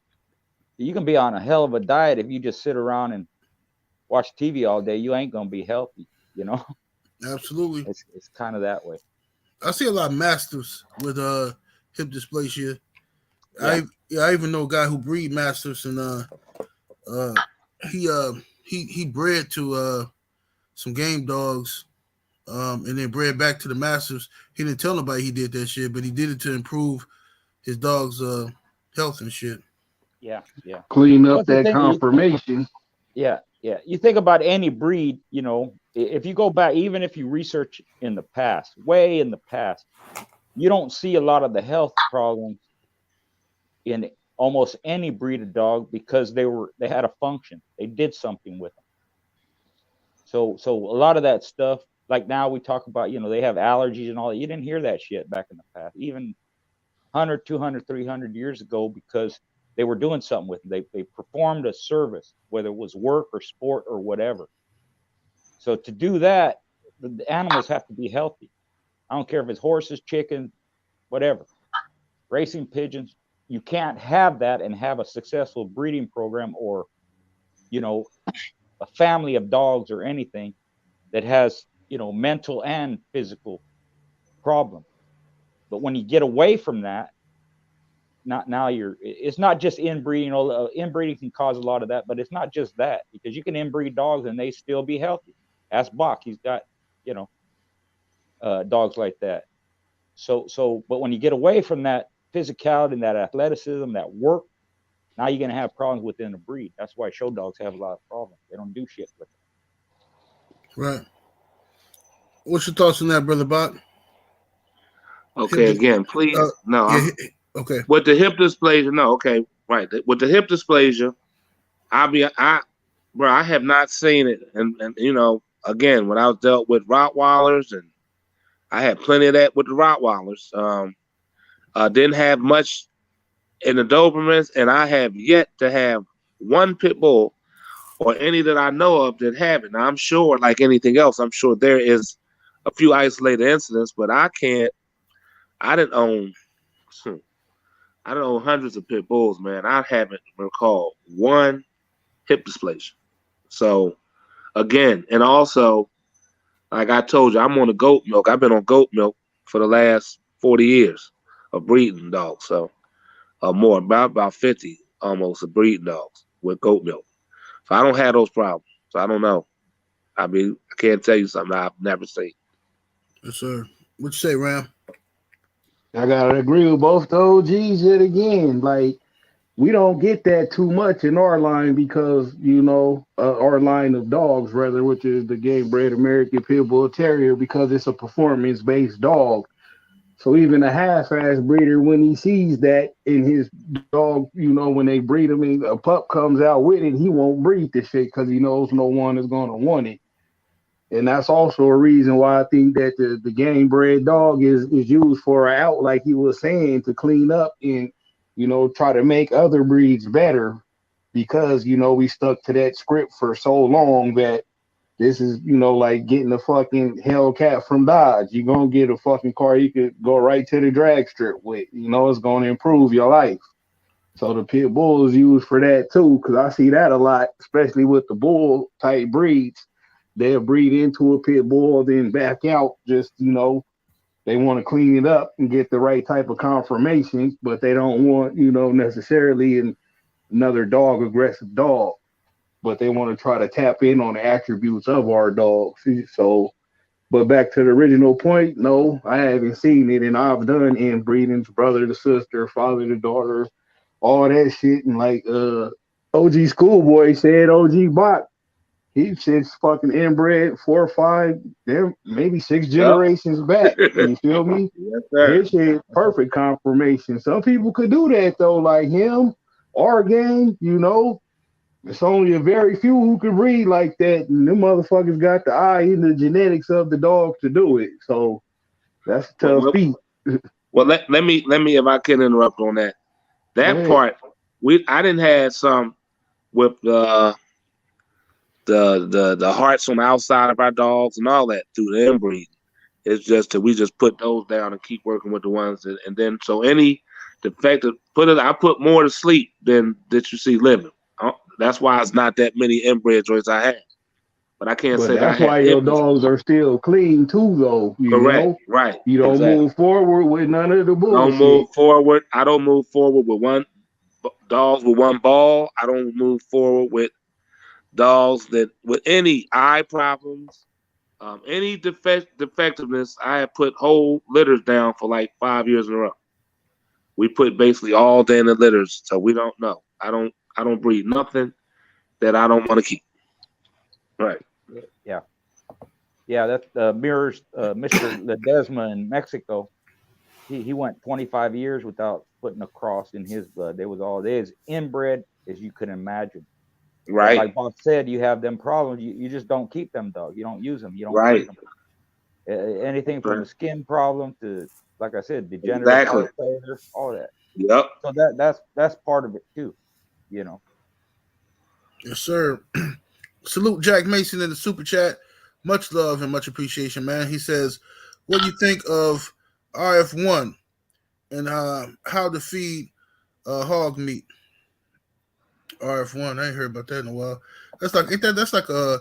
you can be on a hell of a diet if you just sit around and watch TV all day. You ain't gonna be healthy, you know. Absolutely. It's kind of that way. I see a lot of masters with hip dysplasia. Yeah. I even know a guy who breed masters, and he bred to some game dogs, and then bred back to the masters. He didn't tell nobody he did that shit, but he did it to improve his dog's health and shit. Yeah. Clean up What's the that thing? confirmation. Yeah. You think about any breed, you know, if you go back, even if you research in the past, way in the past, you don't see a lot of the health problems in almost any breed of dog because they had a function. They did something with them. So a lot of that stuff, like now we talk about, you know, they have allergies and all that. You didn't hear that shit back in the past, even 100, 200, 300 years ago, because they were doing something with them. They performed a service, whether it was work or sport or whatever. So to do that, the animals have to be healthy. I don't care if it's horses, chickens, whatever, racing pigeons. You can't have that and have a successful breeding program, or, you know, a family of dogs or anything that has, you know, mental and physical problems. But when you get away from that, it's not just inbreeding. Inbreeding can cause a lot of that, but it's not just that, because you can inbreed dogs and they still be healthy. Ask Bach, he's got, you know, dogs like that. So, but when you get away from that physicality and that athleticism, that work, now you're going to have problems within a breed. That's why show dogs have a lot of problems. They don't do shit with it. Right. What's your thoughts on that, Brother Bach? Okay, again, please. No, yeah, okay. With the hip dysplasia, no, okay, right. With the hip dysplasia, I have not seen it. And you know, again, when I was dealt with Rottweilers, and I had plenty of that with the Rottweilers. Didn't have much in the Dobermans, and I have yet to have one pit bull or any that I know of that have it. Now, I'm sure, like anything else, I'm sure there is a few isolated incidents, but I didn't own hundreds of pit bulls, man. I haven't recalled one hip dysplasia. So, again, and also, like I told you, I'm on the goat milk. I've been on goat milk for the last 40 years of breeding dogs. So, more, about 50 almost of breeding dogs with goat milk. So I don't have those problems. So I don't know. I mean, I can't tell you something I've never seen. Yes, sir. What you say, Ram? I gotta agree with both the OGs yet again. Like, we don't get that too much in our line because, you know, our line of dogs, rather, which is the game bred American Pit Bull Terrier, because it's a performance-based dog. So even a half-ass breeder, when he sees that in his dog, you know, when they breed him and a pup comes out with it, he won't breed the shit because he knows no one is going to want it. And that's also a reason why I think that the game bred dog is used for an out, like he was saying, to clean up and, you know, try to make other breeds better, because, you know, we stuck to that script for so long that this is, you know, like getting a fucking Hellcat from Dodge. You're going to get a fucking car you could go right to the drag strip with. You know, it's going to improve your life. So the pit bull is used for that too, because I see that a lot, especially with the bull type breeds. They'll breed into a pit bull, then back out. Just, you know, they want to clean it up and get the right type of conformation, but they don't want, you know, necessarily another aggressive dog. but they want to try to tap in on the attributes of our dogs. So, but back to the original point, no, I haven't seen it, and I've done inbreedings, brother to sister, father to daughter, all that shit, and like OG Schoolboy said, OG Bot, he shit's fucking inbred 4 or 5, maybe 6 generations back. You feel me? Yes, sir. His shit perfect confirmation. Some people could do that though, like him, our gang, you know. It's only a very few who can breed like that, and them motherfuckers got the eye and the genetics of the dog to do it. So that's a tough feat. Well, let me if I can interrupt on that. That part, I didn't have some with the hearts on the outside of our dogs and all that through the inbreeding. It's just that we just put those down and keep working with the ones and then so any defective I put more to sleep than that you see living. That's why it's not that many inbred joints I have. But I can't say that's that why your dogs are still clean too, though. You know? Right. You don't move forward with none of the bullshit. Don't move forward. I don't move forward with dogs with one ball. I don't move forward with dogs that with any eye problems, any defectiveness. I have put whole litters down for like 5 years in a row. We put basically all day in the litters, so we don't know. I don't breed nothing that I don't want to keep. Right. Yeah, that mirrors Mr. Ledesma in Mexico. He went 25 years without putting a cross in his blood. They was as inbred as you could imagine. Right. But like Bob said, you have them problems. You just don't keep them, dog. You don't use them. You don't right. them. Anything from a skin problem to, like I said, degenerative heart failure, all that. Yep. So that's part of it too, you know. Yes, sir. Salute Jack Mason in the super chat. Much love and much appreciation, man. He says, what do you think of RF1 and how to feed hog meat? RF1, I ain't heard about that in a while. That's like a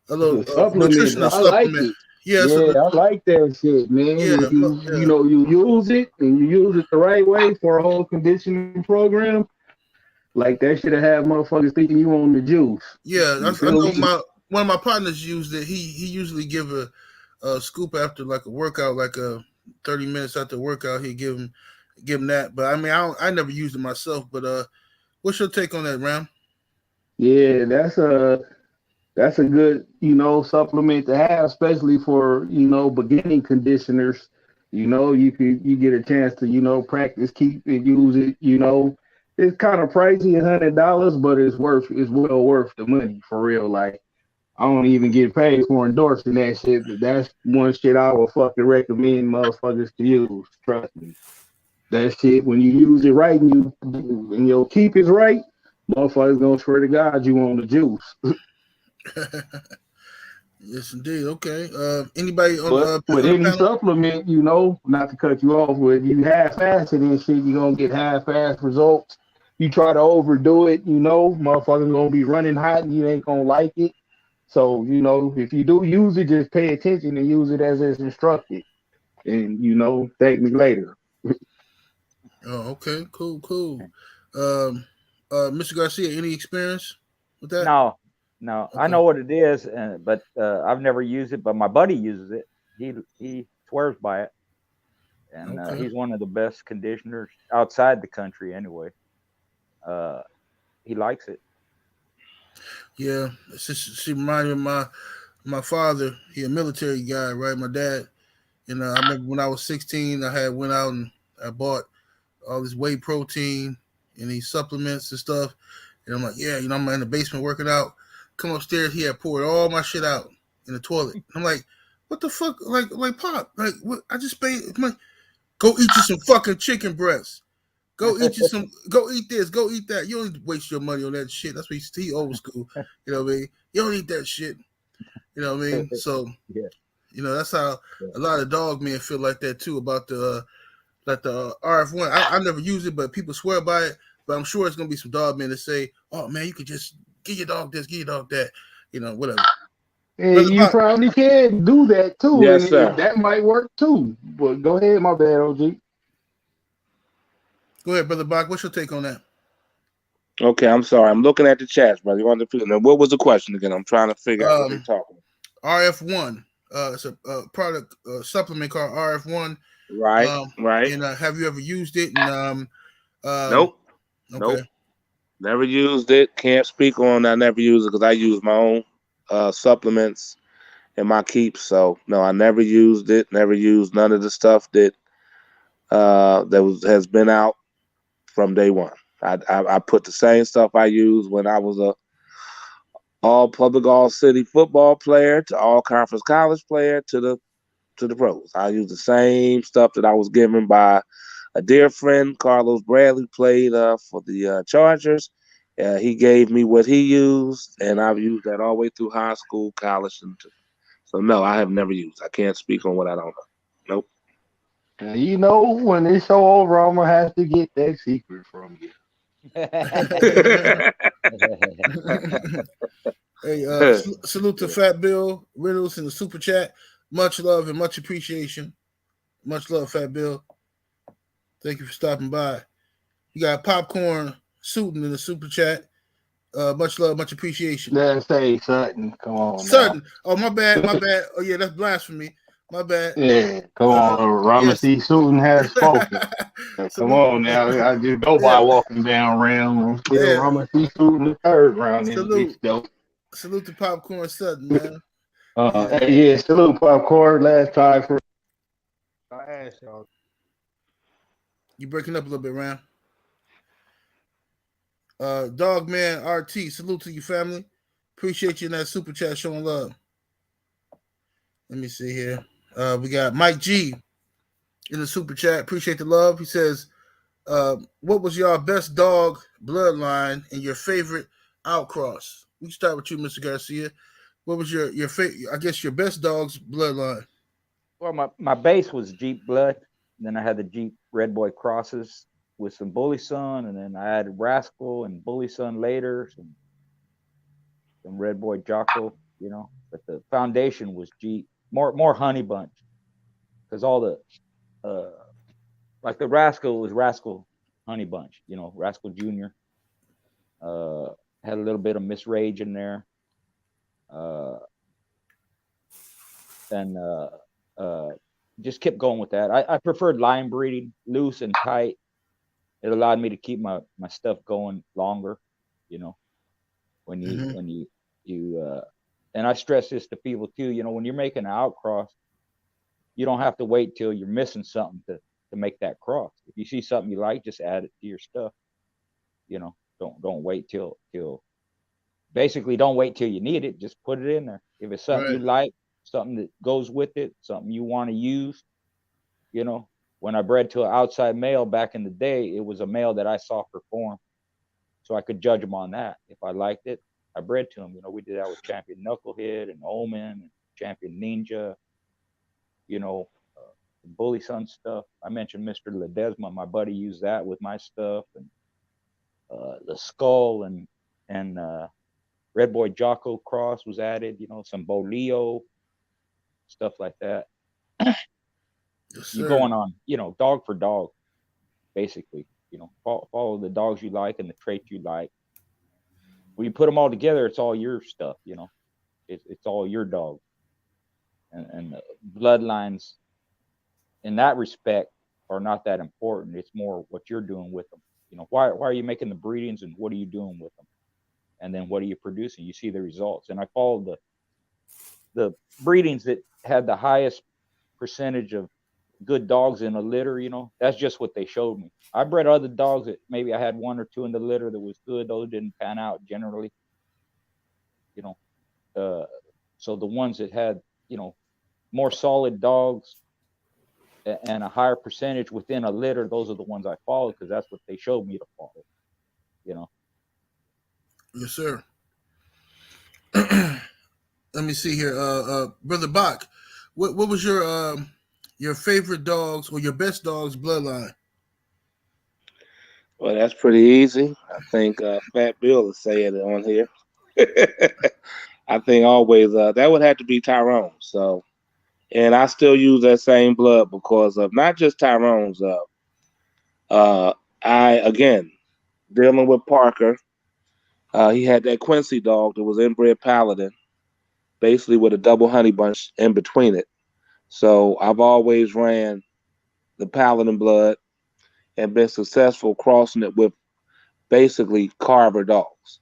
little nutritional supplement. Like it. Yeah, I like that shit, man. Yeah, if you use it and you use it the right way for a whole conditioning program, like that should have motherfuckers thinking you on the juice. Yeah, I know one of my partners used it. He usually give a scoop after like a workout, like 30 minutes after a workout. He'd give him that. But I mean, I never used it myself. But what's your take on that, Ram? Yeah, that's a good supplement to have, especially for beginning conditioners. You get a chance to practice, keep it, use it. It's kind of pricey, $100, but it's well worth the money for real. Like, I don't even get paid for endorsing that shit, but that's one shit I would fucking recommend motherfuckers to use. Trust me. That shit, when you use it right and your keep is right, motherfuckers gonna swear to God you on the juice. Yes, indeed. Okay. Anybody with any supplement, not to cut you off, with you half-ass it and shit, you're gonna get half-ass results. You try to overdo it, motherfuckers gonna be running hot and you ain't gonna like it. So, if you do use it, just pay attention and use it as it's instructed. And, thank me later. Oh, okay. Cool. Mr. Garcia, any experience with that? No. Okay. I know what it is, but I've never used it, but my buddy uses it. He swears by it. And he's one of the best conditioners outside the country anyway. He likes it. Yeah, she reminded me of my father. He a military guy, right? My dad. And I remember when I was 16, I went out and I bought all this whey protein and these supplements and stuff. And I'm like, yeah, I'm in the basement working out. Come upstairs, he had poured all my shit out in the toilet. I'm like, what the fuck? Like Pop, like what? I just paid. I'm like, go eat you some fucking chicken breasts. Go eat you some. Go eat this. Go eat that. You don't waste your money on that shit. That's what he old school. You know what I mean? You don't eat that shit. You know what I mean? So, that's how a lot of dog men feel like that too about the RF1. I never use it, but people swear by it. But I'm sure it's gonna be some dog men that say, "Oh man, you could just give your dog this, give your dog that." Whatever. And you probably can do that too. Yes, and sir. That might work too. But go ahead, my bad, OG. Go ahead, Brother Bach. What's your take on that? Okay, I'm sorry. I'm looking at the chats, brother. You want to now, what was the question again? I'm trying to figure out what they're talking about. RF1. It's a product supplement called RF1. Right, right. And have you ever used it? And nope. Okay. Nope. Never used it. Can't speak on. I never used it because I use my own supplements in my keeps. So no, I never used it. Never used none of the stuff that has been out from day one. I put the same stuff I used when I was a all public, all city football player to all conference college player to the pros. I use the same stuff that I was given by a dear friend, Carlos Bradley, played for the Chargers. He gave me what he used, and I've used that all the way through high school, college, so no, I have never used. I can't speak on what I don't know. Nope. And you know, when it's so over, I'm gonna have to get that secret from you. Hey, salute to Fat Bill Riddles in the super chat. Much love and much appreciation. Much love, Fat Bill. Thank you for stopping by. You got Popcorn Sutton in the super chat. Much love, much appreciation. Let's say Sutton. Come on. Sutton. Now. Oh, my bad. Oh, yeah, that's blasphemy. My bad. Yeah, come on. Ramesses Sutton has spoken. Come on now. I just go by walking down round. I'm still Ramesses Sutton the third round. Salute to Popcorn Sutton, man. Yeah, salute Popcorn. Last time for I asked y'all. You breaking up a little bit, Ram. Dogman RT, salute to you, family. Appreciate you in that super chat showing love. Let me see here. We got Mike G in the super chat. Appreciate the love. He says, what was your best dog bloodline and your favorite outcross? We can start with you, Mr. Garcia. What was your I guess your best dog's bloodline? Well, my base was Jeep blood. Then I had the Jeep REDBOY crosses with some Bully Son, and then I added Rascal and Bully Son later, some REDBOY JOCKO, you know. But the foundation was Jeep, more Honey Bunch, because all the like the Rascal was Rascal Honey Bunch, you know, Rascal Jr. Had a little bit of Miss Rage in there, and just kept going with that. I preferred line breeding, loose and tight. It allowed me to keep my stuff going longer, you know. When you and I stress this to people too, you know, when you're making an outcross, you don't have to wait till you're missing something to make that cross. If you see something you like, just add it to your stuff. You know, don't wait till basically don't wait till you need it. Just put it in there. If it's something you like, something that goes with it, something you want to use, you know. When I bred to an outside male back in the day, it was a male that I saw perform, so I could judge him on that. If I liked it, I bred to him. You know, we did that with Champion Knucklehead and Omen and Champion Ninja, you know, Bully Son stuff. I mentioned Mr. Ledesma. My buddy used that with my stuff, and the Skull and REDBOY JOCKO cross was added. You know, some BOLIO stuff like that. You're going on, you know, dog for dog, basically. You know, follow the dogs you like and the traits you like. When you put them all together, it's all your stuff. You know, it's all your dog. And the bloodlines, in that respect, are not that important. It's more what you're doing with them. You know, why are you making the breedings, and what are you doing with them? And then what are you producing? You see the results. And I followed the breedings that had the highest percentage of good dogs in a litter. You know, that's just what they showed me. I bred other dogs that maybe I had one or two in the litter that was good. Those didn't pan out generally. You know, so the ones that had, you know, more solid dogs and a higher percentage within a litter, those are the ones I followed, because that's what they showed me to follow. You know. Yes, sir. Let me see here, Brother Bach. What was your favorite dogs or your best dogs bloodline? Well, that's pretty easy. I think Fat Bill is saying it on here. I think always that would have to be Tyrone. So, and I still use that same blood because of not just Tyrone's. I again, dealing with Parker. He had that Quincy dog that was inbred Paladin, basically with a double honey bunch in between it. So I've always ran the Paladin blood and been successful crossing it with basically Carver dogs.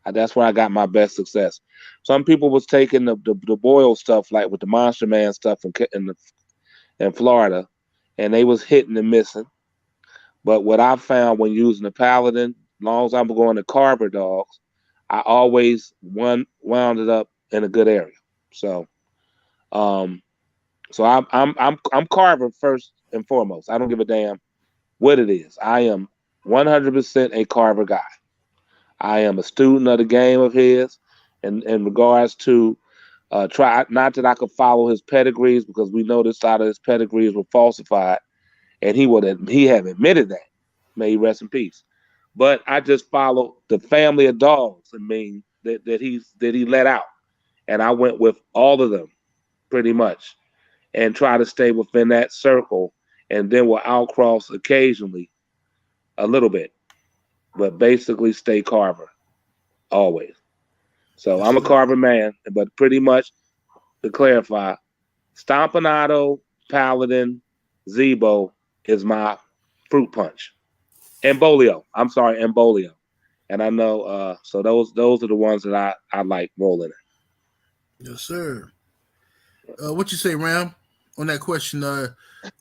That's where I got my best success. Some people was taking the Boyle stuff, like with the Monster Man stuff in Florida, and they was hitting and missing. But what I found when using the Paladin, as long as I'm going to Carver dogs, I always wound it up in a good area. So, so I'm Carver first and foremost. I don't give a damn what it is. I am 100% a Carver guy. I am a student of the game of his, in regards to try not that I could follow his pedigrees, because we know this side of his pedigrees were falsified, and he have admitted that. May he rest in peace. But I just follow the family of dogs. I mean that he let out, and I went with all of them pretty much, and try to stay within that circle, and then will outcross occasionally a little bit, but basically stay Carver always. So I'm a Carver man, but pretty much to clarify, Stompanato, Paladin, ZEBO is my fruit punch. And Bolio. I'm sorry, and Bolio. And I know so those are the ones that I like rolling in. Yes, sir. What you say, Ram, on that question?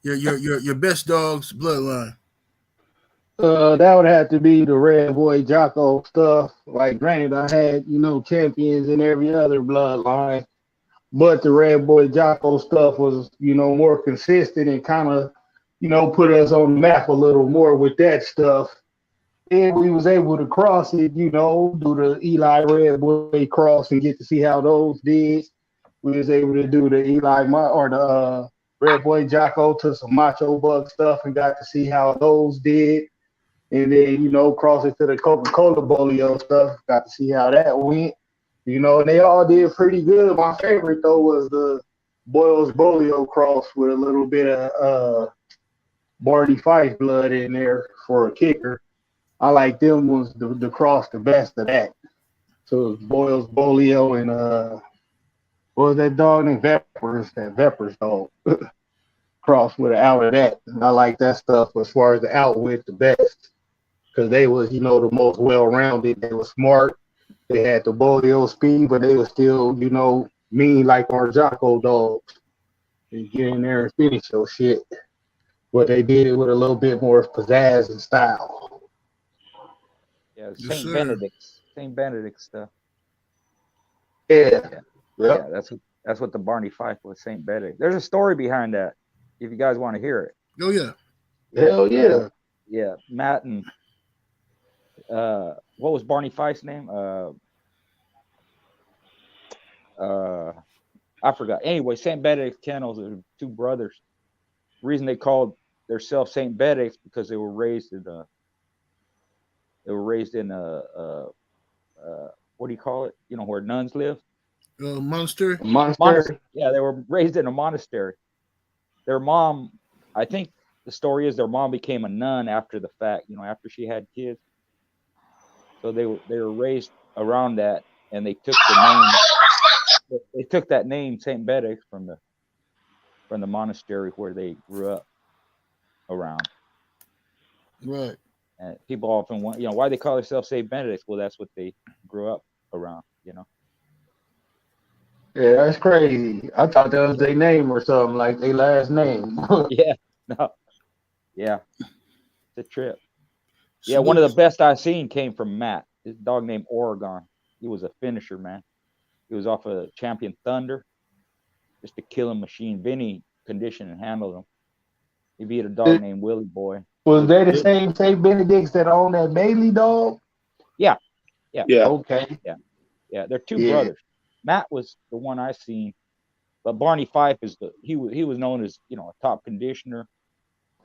Your best dog's bloodline. That would have to be the REDBOY JOCKO stuff. Like, granted, I had, champions in every other bloodline, but the REDBOY JOCKO stuff was, more consistent and kind of, put us on the map a little more with that stuff. And we was able to cross it, do the Eli REDBOY cross and get to see how those did. We was able to do the the REDBOY JOCKO to some MACHOBUCK stuff and got to see how those did. And then, cross it to the Coca-Cola Bolio stuff. Got to see how that went. And they all did pretty good. My favorite, though, was the Boyle's Bolio cross with a little bit of Barney Fife blood in there for a kicker. I like them was the cross the best of that. So it was Boyle's Bolio and what was that dog named Vepers? That Vepers dog. Cross with out of that. And I like that stuff as far as the outwit the best. Because they was, the most well-rounded. They were smart. They had the Bolio speed, but they were still, mean like our JOCKO dogs. They get in there and finish your shit. But they did it with a little bit more pizzazz and style. Yeah, St. Benedict stuff. Yeah. Yeah, that's what the Barney Fife was, St. Benedict. There's a story behind that, if you guys want to hear it. Oh, yeah. Hell yeah. Yeah, Matt and what was Barney Fife's name? I forgot. Anyway, St. Benedict Kennels are two brothers. The reason they called themselves St. Benedict's because they were raised in what do you call it? Where nuns live? Monastery. Monastery. Yeah, they were raised in a monastery. Their mom, I think the story is their mom became a nun after the fact, after she had kids. So they were raised around that, and they took that name St. Benedict from the monastery where they grew up around. Right. And people often want, why they call themselves St. Benedict? Well, that's what they grew up around, Yeah, that's crazy. I thought that was their name or something, like their last name. Yeah, no. Yeah. It's a trip. Yeah, one of the best I've seen came from Matt. This dog named Oregon. He was a finisher, man. He was off a Champion Thunder. Just a killing machine. Vinny conditioned and handled him. He beat a dog named Willie Boy. Was they the same St. Benedict's that owned that Bailey dog? Yeah. Okay. Yeah. They're two brothers. Matt was the one I seen, but Barney Fife is he was known as a top conditioner.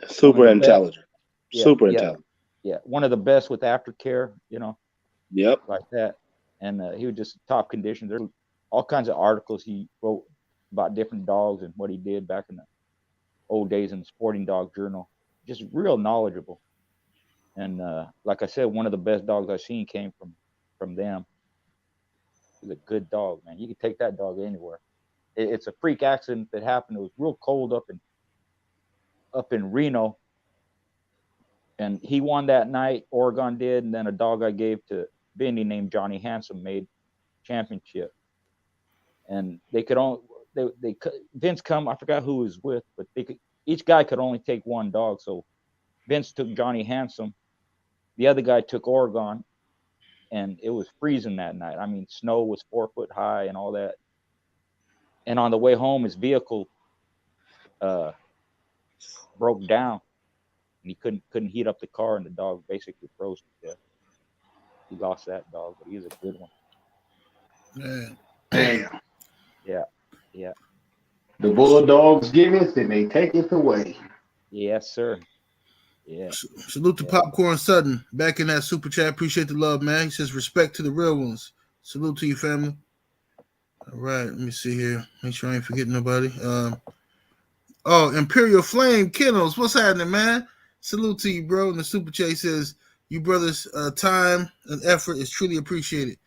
Super intelligent. Super intelligent. Yeah, one of the best with aftercare, Yep. like that. And he was just top conditioner. There's all kinds of articles he wrote about different dogs and what he did back in the old days in the Sporting Dog Journal. Just real knowledgeable. And like I said, one of the best dogs I've seen came from them. He's a good dog, man. You can take that dog anywhere. It's a freak accident that happened. It was real cold up in Reno, and he won that night. Oregon did, and then a dog I gave to Benny named Johnny Handsome made championship. And they could only Vince come. I forgot who he was with, but each guy could only take one dog. So Vince took Johnny Handsome. The other guy took Oregon, and it was freezing that night. I mean, snow was 4 foot high and all that. And on the way home, his vehicle broke down, and he couldn't heat up the car, and the dog basically froze to death. He lost that dog, but he's a good one. Man. Damn. Yeah. The Bulldogs give it and they take it away. Yes, sir. Yeah. Salute to Popcorn Sutton back in that super chat. Appreciate the love, man. He says respect to the real ones. Salute to you, family. All right, let me see here. Make sure I ain't forgetting nobody. Imperial Flame Kennels, what's happening, man? Salute to you, bro. And the super chat says you brothers' time and effort is truly appreciated.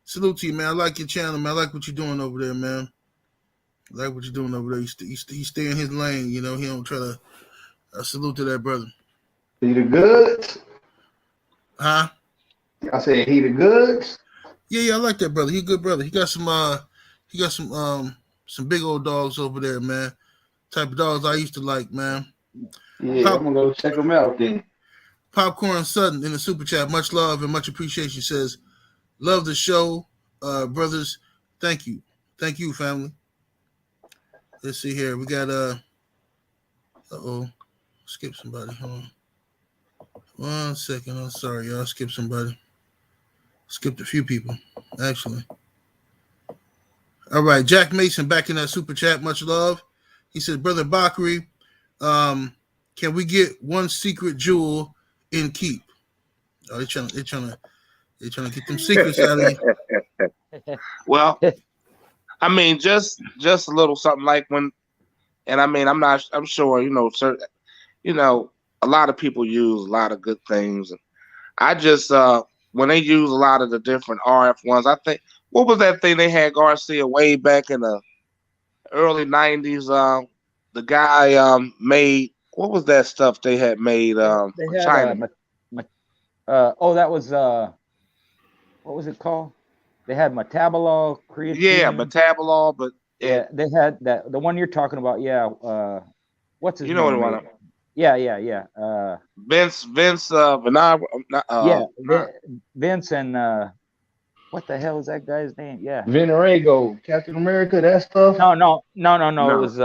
Salute to you, man. I like your channel, man. I like what you're doing over there, man. I like what you're doing over there. He stay in his lane, you know. He don't try to salute to that brother. He the goods? Huh? I said he the goods? Yeah, I like that brother. He a good brother. He got some big old dogs over there, man. Type of dogs I used to like, man. Yeah, I'm gonna go check them out then. Popcorn Sutton in the super chat. Much love and much appreciation. Says, love the show, brothers. Thank you, family. Let's see here. We got skip somebody. Hold on. 1 second. I'm sorry, y'all. Skip somebody. Skipped a few people, actually. All right, Jack Mason back in that super chat. Much love. He says, Brother Bakri, can we get one secret jewel in keep? Oh, they're trying to get them secrets out of you. Well, I mean, just a little something like when, and I mean, I'm sure, a lot of people use a lot of good things. And I just, when they use a lot of the different RF ones, I think, what was that thing they had Garcia way back in the early 90s? The guy made, what was that stuff they had made? They had, China. That was, what was it called? They had metabolol, creatine. Yeah, metabolol, but yeah, they had that. The one you're talking about, yeah. What's his name? You know what I mean? Yeah. Vince, Vince and what the hell is that guy's name? Yeah. Venerego, Captain America, that stuff. No. It was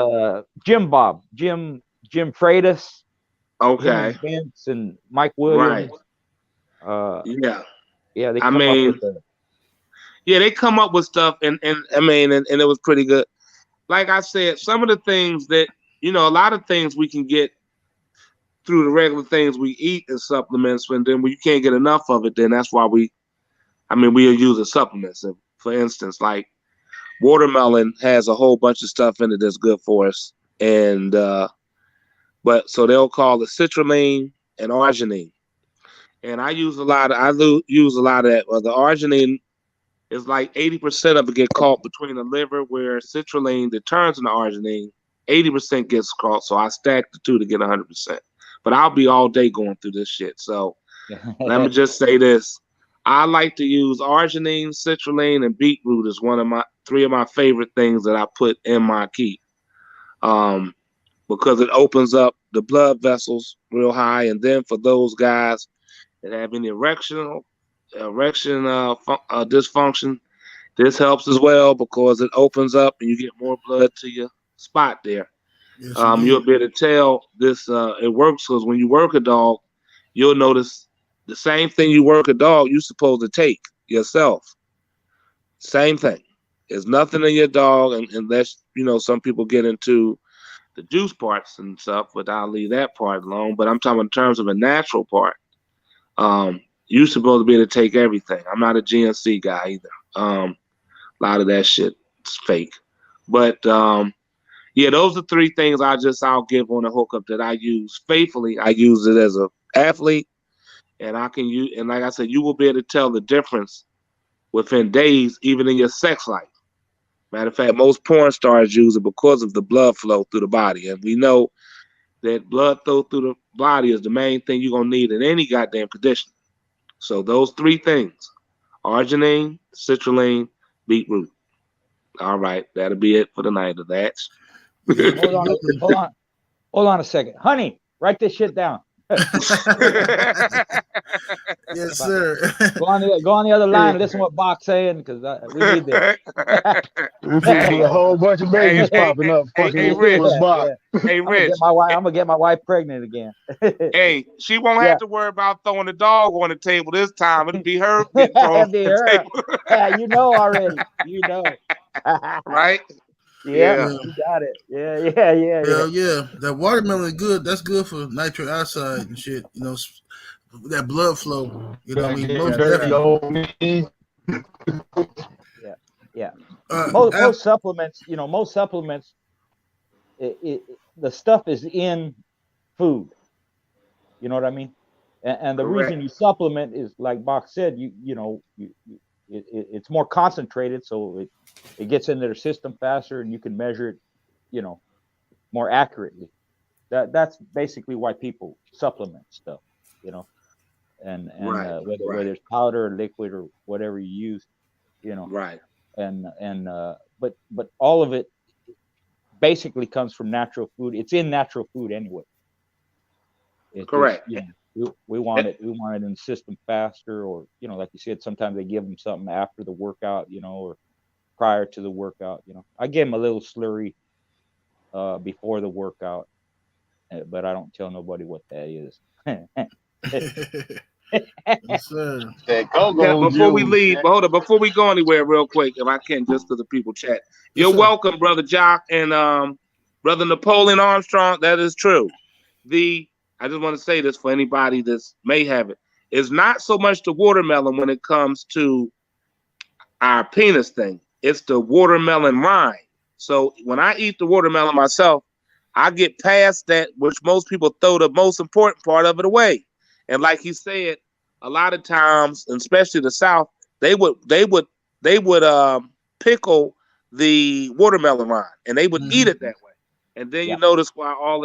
Jim Freitas. Okay. Vince and Mike Williams. Right. Yeah. They they come up with stuff, and it was pretty good. Like I said, some of the things that a lot of things we can get through the regular things we eat and supplements, and then when you can't get enough of it, then that's why we are using supplements. And for instance, like watermelon has a whole bunch of stuff in it that's good for us, and but so they'll call it citrulline and arginine, and I use a lot of that. Well, the arginine is like 80% of it get caught between the liver, where citrulline that turns into arginine, 80% gets caught. So I stack the two to get 100%. But I'll be all day going through this shit. So let me just say this. I like to use arginine, citrulline, and beetroot as three of my favorite things that I put in my keep. Because it opens up the blood vessels real high. And then for those guys that have any erection dysfunction, this helps as well because it opens up and you get more blood to your spot there. Yes, you'll be able to tell this it works because when you work a dog, you'll notice the same thing you work a dog you're supposed to take yourself. Same thing. There's nothing in your dog unless some people get into the juice parts and stuff, but I'll leave that part alone. But I'm talking in terms of a natural part. You're supposed to be able to take everything. I'm not a GNC guy either. A lot of that shit is fake. But those are three things I'll give on a hookup that I use faithfully. I use it as an athlete, and I can use, and like I said, you will be able to tell the difference within days, even in your sex life. Matter of fact, most porn stars use it because of the blood flow through the body, and we know that blood flow through the body is the main thing you're gonna need in any goddamn condition. So those three things: arginine, citrulline, beetroot. All right, that'll be it for the night of that. Hold on a second, honey. Write this shit down. Yes, sir. Go on the other line and listen to what Bach's saying, because we need this. A whole bunch of babies popping up. Hey, Rich. Hey, Rich. I'm gonna get my wife pregnant again. Hey, she won't have to worry about throwing the dog on the table this time. It'll be her getting thrown on the table. Yeah, you know already. You know. Right? Yeah, you got it. Yeah. That watermelon is good. That's good for nitric oxide and shit. You know, that blood flow. You know what I mean? Most definitely. Yeah. Most supplements, the stuff is in food. You know what I mean? And the reason you supplement is, like Bach said, it's more concentrated, so it gets into their system faster, and you can measure it, more accurately. That's basically why people supplement stuff, and whether it's powder or liquid or whatever you use, Right. But all of it basically comes from natural food. It's in natural food anyway. Correct. We want it in the system faster, or like you said, sometimes they give them something after the workout, or prior to the workout. I give them a little slurry before the workout, but I don't tell nobody what that is. Yes, sir. Before we leave, before we go anywhere, real quick, if I can, just to the people chat. You're welcome, Brother Jock and Brother Napoleon Armstrong. That is true. I just want to say this for anybody that may have it. It's not so much the watermelon when it comes to our penis thing. It's the watermelon rind. So when I eat the watermelon myself, I get past that, which most people throw the most important part of it away. And like he said, a lot of times, and especially the South, they would pickle the watermelon rind, and they would eat it that way. And then you notice why all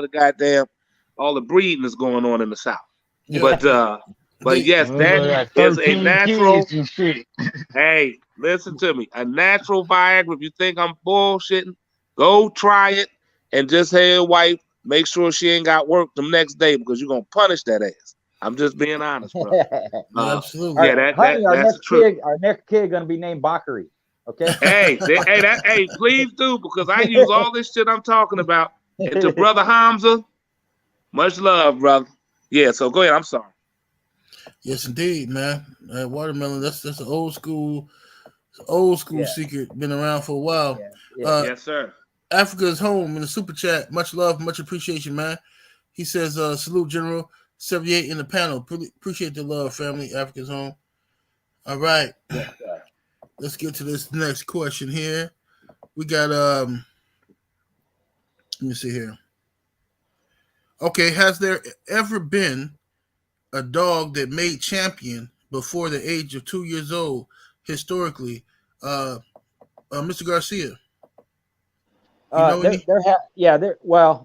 the breeding is going on in the South. Yeah. But yes, that is a natural. Hey, listen to me. A natural Viagra. If you think I'm bullshitting, go try it and just have your wife make sure she ain't got work the next day, because you're gonna punish that ass. I'm just being honest, bro. Absolutely. Yeah, that's the truth. Our next kid gonna be named Bakari. Okay. Hey, please do, because I use all this shit I'm talking about. And to Brother Hamza, much love, brother. Yeah, so go ahead. I'm sorry. Yes, indeed, man. Watermelon, that's an old school secret. Been around for a while. Yes, sir. Africa's home in the super chat. Much love, much appreciation, man. He says, salute General 78 in the panel. Appreciate the love, family. Africa's home. All right. Let's get to this next question here. We got let me see here. Okay, has there ever been a dog that made champion before the age of 2 years old historically? Mr. Garcia.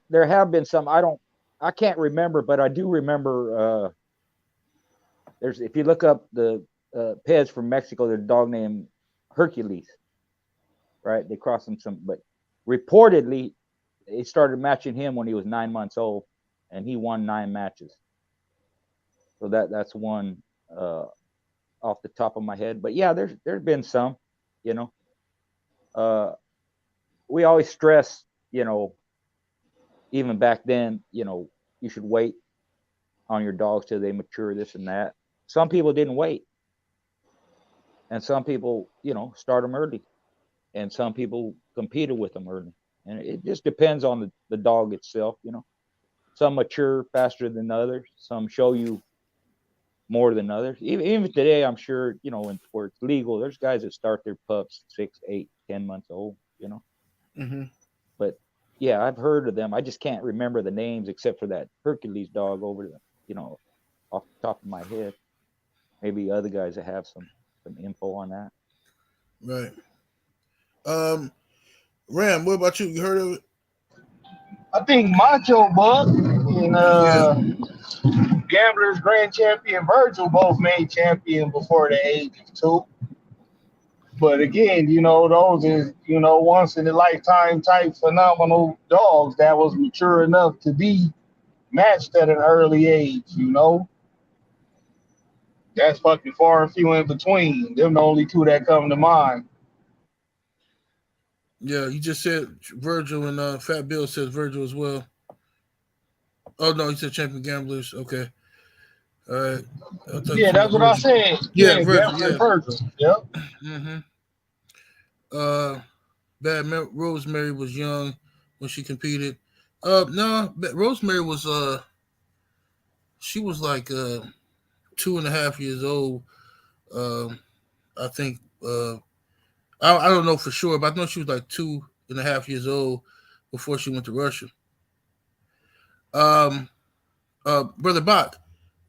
There have been some. I can't remember, but I do remember. If you look up the Peds from Mexico, there's a dog named Hercules. Right, they crossed him but reportedly they started matching him when he was 9 months old, and he won 9 matches. So that's one off the top of my head. But yeah, there's been some. We always stress, even back then, you should wait on your dogs till they mature, this and that. Some people didn't wait, and some people, start them early, and some people competed with them early, and it just depends on the dog itself. Some mature faster than others. Some show you more than others. Even today, I'm sure, where it's legal, there's guys that start their pups 6, 8, 10 months old. But yeah, I've heard of them. I just can't remember the names except for that Hercules dog over the, off the top of my head. Maybe other guys that have some info on that. Right. Ram, what about you? You heard of it? I think MACHOBUCK and Gamblers Grand Champion Virgil both made champion before the age of 2. But again, those is, once in a lifetime type phenomenal dogs that was mature enough to be matched at an early age, That's fucking far and few in between. Them the only 2 that come to mind. Yeah, you just said Virgil, and Fat Bill says Virgil as well. Oh no, he said Champion Gamblers. Okay. All right. Yeah, that's what I said. Yeah, Virgil. Yeah. Virgil. Yep. Mm-hmm. Bad Rosemary was young when she competed. No, Rosemary was she was like 2.5 years old. I think I don't know for sure, but I know she was like 2.5 years old before she went to Russia. Brother Bach,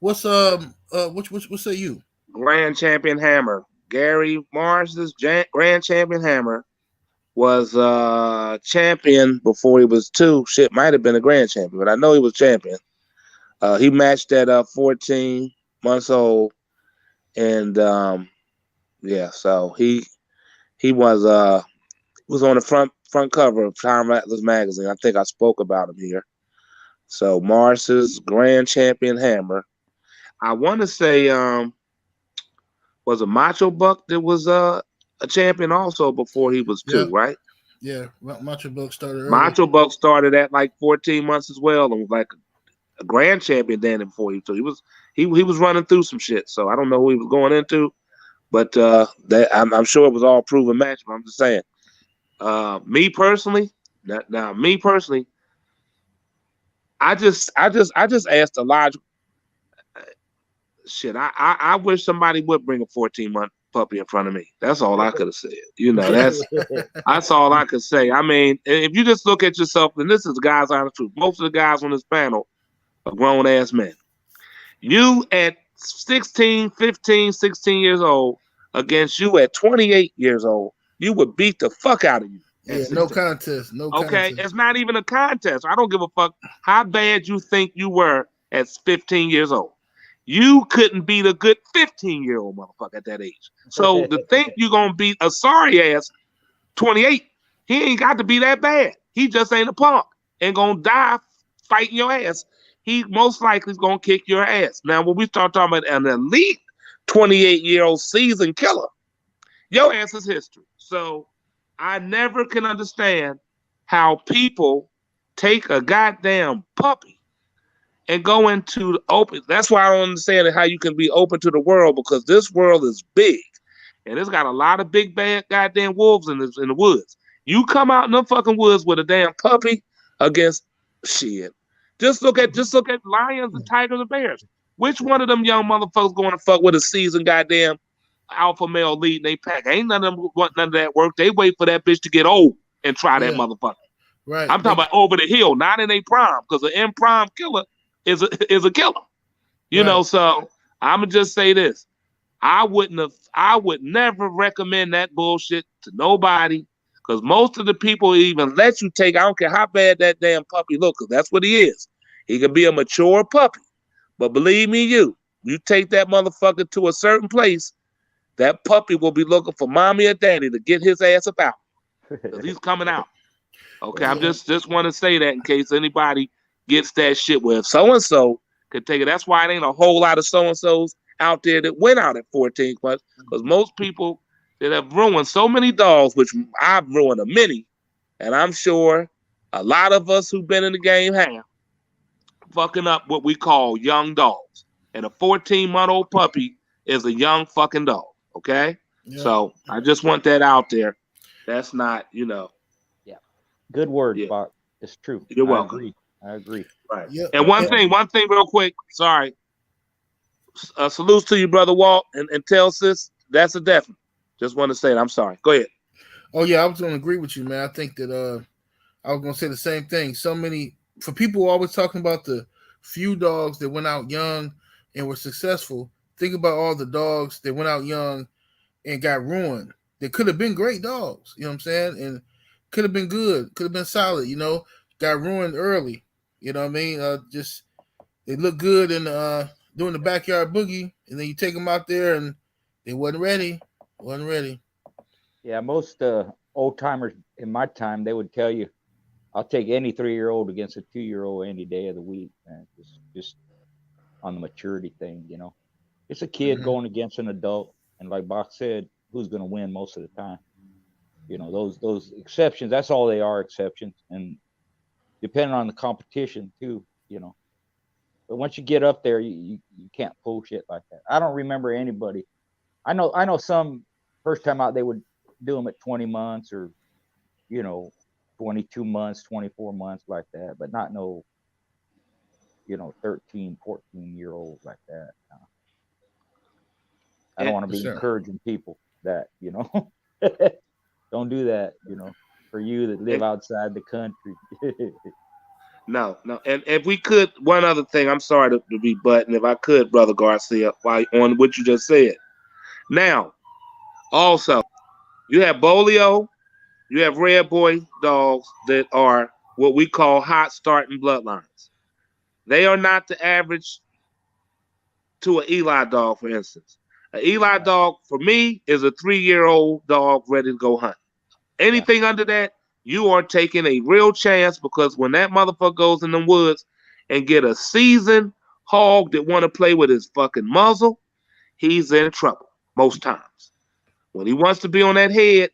what say you? Grand Champion Hammer. Gary Morris's Grand Champion Hammer was champion before he was 2. Shit, might have been a grand champion, but I know he was champion. He matched at 14 months old, and yeah, so he was on the front cover of Time Atlas magazine. I think I spoke about him here. So Morris's Grand Champion Hammer. I want to say was a MACHOBUCK that was a champion also before he was 2, right? Yeah, MACHOBUCK started early. MACHOBUCK started at like 14 months as well, and was like a grand champion then before he was 2. He was running through some shit, so I don't know who he was going into, but I'm sure it was all proven match. But I'm just saying, me personally, I just asked a logical shit. I wish somebody would bring a 14-month puppy in front of me. That's all I could have said. That's all I could say. I mean, if you just look at yourself, and this is the guys honest truth. Most of the guys on this panel are grown ass men. You at 16, 15, 16 years old against you at 28 years old, you would beat the fuck out of you. Yeah, no contest. Okay, it's not even a contest. I don't give a fuck how bad you think you were at 15 years old. You couldn't beat a good 15-year-old motherfucker at that age. So to think you're going to beat a sorry ass 28, he ain't got to be that bad. He just ain't a punk and going to die fighting your ass. He most likely is going to kick your ass. Now, when we start talking about an elite 28-year-old seasoned killer, your ass is history. So I never can understand how people take a goddamn puppy and go into the open. That's why I don't understand how you can be open to the world, because this world is big and it's got a lot of big bad goddamn wolves in the woods. You come out in them fucking woods with a damn puppy against shit. Just look at lions and tigers and bears. Which one of them young motherfuckers going to fuck with a seasoned goddamn alpha male leading they pack? Ain't none of them want none of that work. They wait for that bitch to get old and try that motherfucker. Right. I'm talking about over the hill, not in a prime, because an in prime killer is a killer. You know, so I'ma just say this. I would never recommend that bullshit to nobody, because most of the people even let you take, I don't care how bad that damn puppy look, because that's what he is. He could be a mature puppy. But believe me, you take that motherfucker to a certain place, that puppy will be looking for mommy or daddy to get his ass about, because he's coming out. Okay, I'm just want to say that in case anybody gets that shit where if so-and-so could take it. That's why it ain't a whole lot of so-and-sos out there that went out at 14 months, because most people that have ruined so many dogs, which I've ruined a many, and I'm sure a lot of us who've been in the game have, fucking up what we call young dogs. And a 14-month-old puppy is a young fucking dog, okay? Yeah. So I just want that out there. That's not, Yeah. Good word, Bach. It's true. You're welcome. I agree. Right. Yeah. And one thing real quick. Sorry. Salutes to you, Brother Walt, and tell sis that's a definite. Just want to say it. I'm sorry. Go ahead. Oh, yeah, I was going to agree with you, man. I think that I was going to say the same thing. So many, for people always talking about the few dogs that went out young and were successful, think about all the dogs that went out young and got ruined. They could have been great dogs, you know what I'm saying? And could have been good, could have been solid, you know, got ruined early. You know what I mean? Just they look good in doing the backyard boogie, and then you take them out there and they wasn't ready. Wasn't ready. Yeah, most old timers in my time, they would tell you, I'll take any 3-year-old against a 2-year-old any day of the week, man. Just on the maturity thing, you know. It's a kid going against an adult, and like Bach said, who's going to win most of the time? You know, those exceptions, that's all they are, exceptions, and depending on the competition too, you know. But once you get up there, you can't pull shit like that. I don't remember anybody. I know some first time out they would do them at 20 months or, you know, 22 months, 24 months like that, but not no, you know, 13, 14-year-olds like that. I don't want to be encouraging people that, you know, don't do that, you know, for you that live outside the country. No. And if we could, one other thing, I'm sorry to be butting, if I could, Brother Garcia, while on what you just said. Now, also, you have Bolio, you have Red Boy dogs that are what we call hot starting bloodlines. They are not the average to an Eli dog, for instance. An Eli dog, for me, is a 3-year-old dog ready to go hunt. Anything under that, you are taking a real chance, because when that motherfucker goes in the woods and get a seasoned hog that want to play with his fucking muzzle, he's in trouble most times. When he wants to be on that head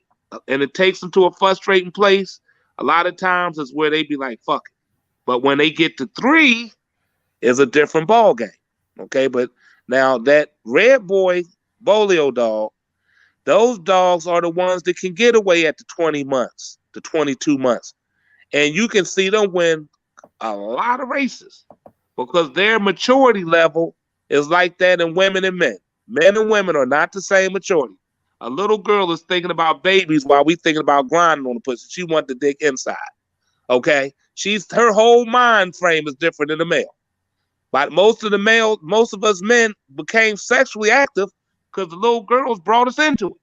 and it takes him to a frustrating place, a lot of times is where they be like, fuck it. But when they get to 3, it's a different ball game. Okay, but now that Red Boy Bolio dog, those dogs are the ones that can get away at the 20 months, the 22 months. And you can see them win a lot of races because their maturity level is like that in women and men. Men and women are not the same maturity. A little girl is thinking about babies while we thinking about grinding on the pussy. She wants to dig inside. Okay? Her whole mind frame is different than the male. But most of us men became sexually active because the little girls brought us into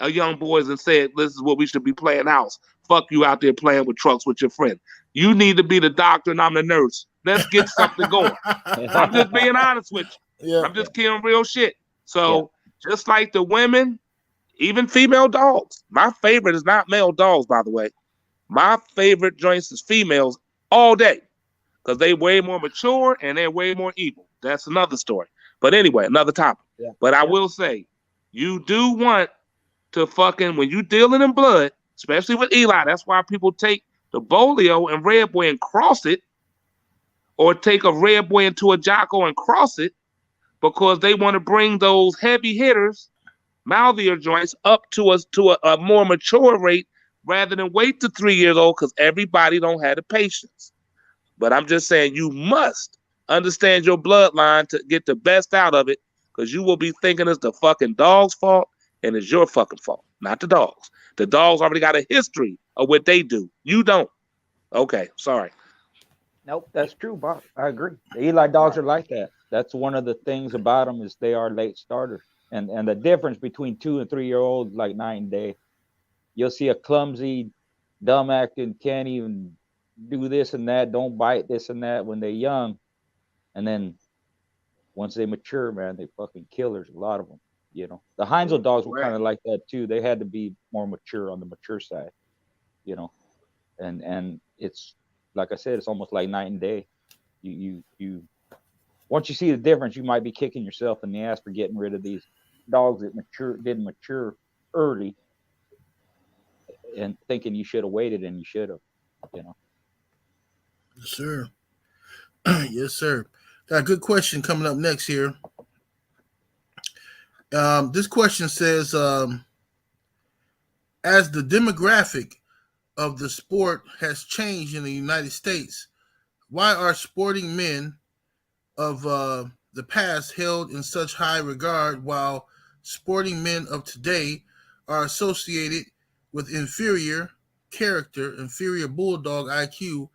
it. Young boys and said, this is what we should be playing house. Fuck you out there playing with trucks with your friend. You need to be the doctor and I'm the nurse. Let's get something going. I'm just being honest with you. Yeah. I'm just killing real shit. So just like the women, even female dogs. My favorite is not male dogs, by the way. My favorite joints is females all day. Because they way more mature and they're way more evil. That's another story. But anyway, another topic. Yeah. But I will say, you do want to fucking, when you dealing in blood, especially with Eli, that's why people take the Bolio and Red Boy and cross it, or take a Red Boy into a JOCKO and cross it, because they want to bring those heavy hitters, mouthier joints, up to a more mature rate rather than wait to 3 years old, because everybody don't have the patience. But I'm just saying, you must understand your bloodline to get the best out of it, because you will be thinking it's the fucking dog's fault, and it's your fucking fault, not the dogs. The dogs already got a history of what they do. You don't. Okay, sorry. Nope, that's true, Bob. I agree. The Eli dogs are like that. That's one of the things about them, is they are late starters. And the difference between 2 and 3 year olds, like night and day. You'll see a clumsy, dumb acting, can't even do this and that, don't bite this and that when they're young, and then once they mature, man, they fucking killers. A lot of them, you know. The Heinzel dogs were kind of like that too. They had to be more mature on the mature side, you know. And it's like I said, it's almost like night and day. You once you see the difference, you might be kicking yourself in the ass for getting rid of these dogs that didn't mature early, and thinking you should have waited, and you should have, you know. Yes, sir. Yes, sir. Got a good question coming up next here. This question says, as the demographic of the sport has changed in the United States, why are sporting men of the past held in such high regard, while sporting men of today are associated with inferior character, inferior bulldog IQ,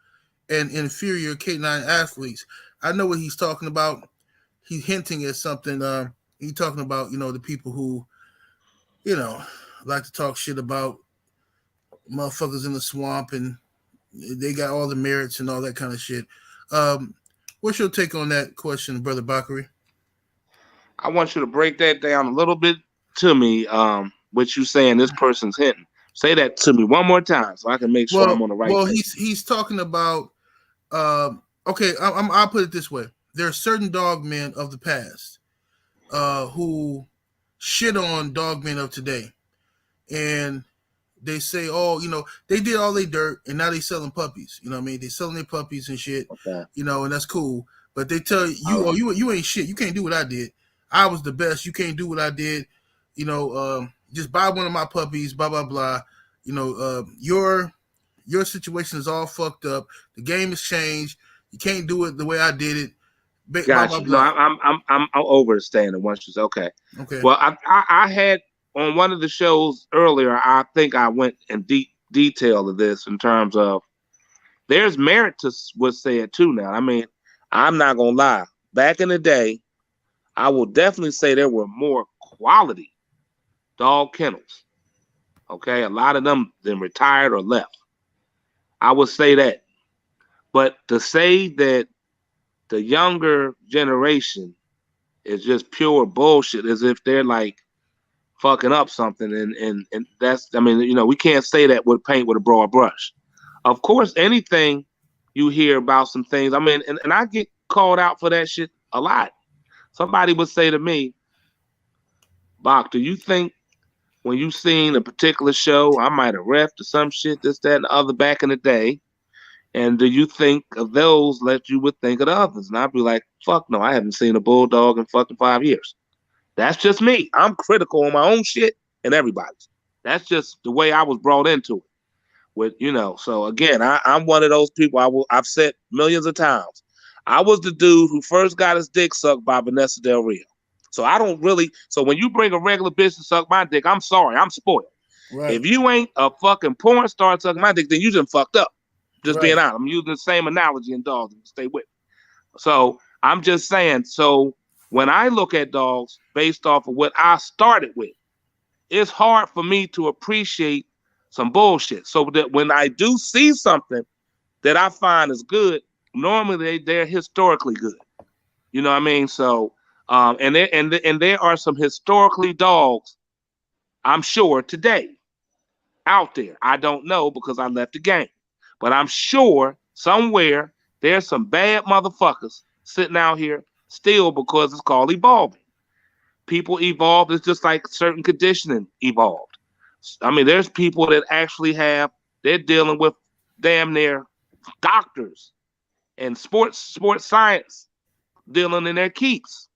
and inferior K9 athletes? I know what he's talking about. he's hinting at something. He talking about, you know, the people who, you know, like to talk shit about motherfuckers in the swamp and they got all the merits and all that kind of shit. What's your take on that question, Brother Bakary? I want you to break that down a little bit to me. What you saying? This person's hinting. Say that to me one more time so I can make sure I'm on the right. Well, he's talking about. Okay, I'll put it this way: there are certain dogmen of the past who shit on dogmen of today, and they say, "Oh, you know, they did all they dirt, and now they selling puppies." You know what I mean? They selling their puppies and shit. Okay. You know, and that's cool. But they tell you, "Oh, you ain't shit. You can't do what I did. I was the best. You can't do what I did. You know, just buy one of my puppies. Blah blah blah. You know, your situation is all fucked up. The game has changed. You can't do it the way I did it." Gotcha. No, I'm overstanding once you say okay. Okay. Well, I had on one of the shows earlier. I think I went in deep detail of this in terms of there's merit to what's said too. Now, I mean, I'm not gonna lie. Back in the day, I will definitely say there were more quality dog kennels. Okay, a lot of them then retired or left. I would say that. But to say that the younger generation is just pure bullshit, as if they're like fucking up something, and that's, I mean, you know, we can't say that with paint with a broad brush. Of course, anything you hear about some things, I mean, and I get called out for that shit a lot. Somebody would say to me, Bach, do you think when you seen a particular show, I might have refed or some shit, this, that, and the other back in the day, and do you think of those that you would think of the others? And I'd be like, fuck no, I haven't seen a bulldog in fucking 5 years. That's just me. I'm critical on my own shit and everybody's. That's just the way I was brought into it. With, you know, so again, I'm one of those people. I've said millions of times. I was the dude who first got his dick sucked by Vanessa Del Rio. So I don't really. So when you bring a regular bitch to suck my dick, I'm sorry, I'm spoiled. Right. If you ain't a fucking porn star sucking my dick, then you just fucked up. Just being honest. I'm using the same analogy in dogs. Stay with me. So I'm just saying. So when I look at dogs based off of what I started with, it's hard for me to appreciate some bullshit. So that when I do see something that I find is good, normally they're historically good. You know what I mean? So and there are some historically dogs, I'm sure, today out there. I don't know because I left the game. But I'm sure somewhere there's some bad motherfuckers sitting out here still because it's called evolving. People evolve. It's just like certain conditioning evolved. I mean, there's people that actually they're dealing with damn near doctors and sports science dealing in their keeps.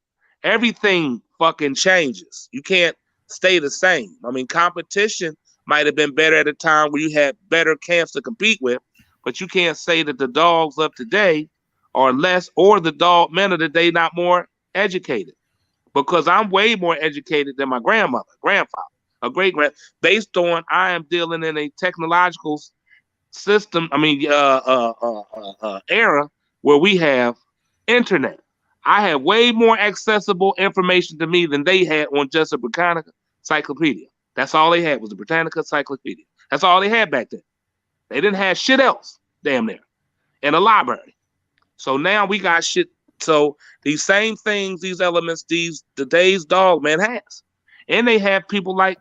Everything fucking changes. You can't stay the same. I mean, competition might have been better at a time where you had better camps to compete with, but you can't say that the dogs of today are less, or the dog men of the day not more educated, because I'm way more educated than my grandmother, grandfather, a great-grand, based on I am dealing in a technological system, era where we have internet. I had way more accessible information to me than they had on just a Britannica encyclopedia. That's all they had was the Britannica encyclopedia. That's all they had back then. They didn't have shit else, damn near, in a library. So now we got shit. So these same things, these elements, today's dog man has. And they have people like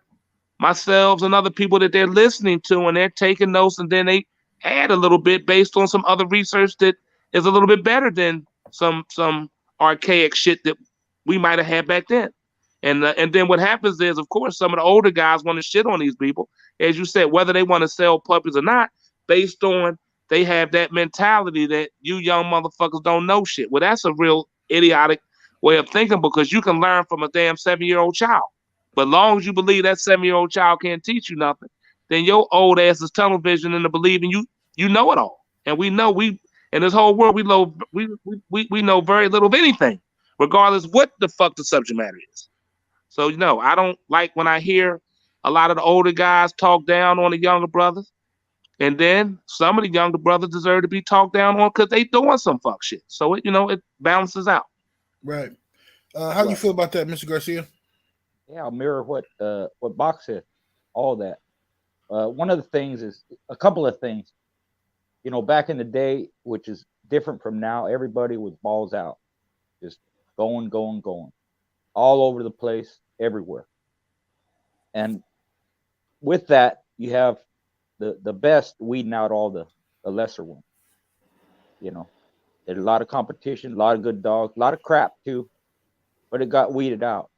myself and other people that they're listening to, and they're taking notes, and then they add a little bit based on some other research that is a little bit better than some archaic shit that we might have had back then. And then what happens is, of course, some of the older guys want to shit on these people, as you said, whether they want to sell puppies or not, based on they have that mentality that you young motherfuckers don't know shit. Well, that's a real idiotic way of thinking, because you can learn from a damn 7-year-old child. But as long as you believe that 7-year-old child can't teach you nothing, then your old ass is tunnel vision into believing you know it all. And we know in this whole world we know very little of anything, regardless what the fuck the subject matter is. So, you know, I don't like when I hear a lot of the older guys talk down on the younger brothers. And then some of the younger brothers deserve to be talked down on because they doing some fuck shit. So, it balances out. Right. How do you feel about that, Mr. Garcia? Yeah, I'll mirror what Bach said. All that. One of the things is a couple of things. You know, back in the day, which is different from now, everybody was balls out, just going, all over the place, everywhere. And with that, you have the best weeding out all the lesser ones. You know, there's a lot of competition, a lot of good dogs, a lot of crap too, but it got weeded out.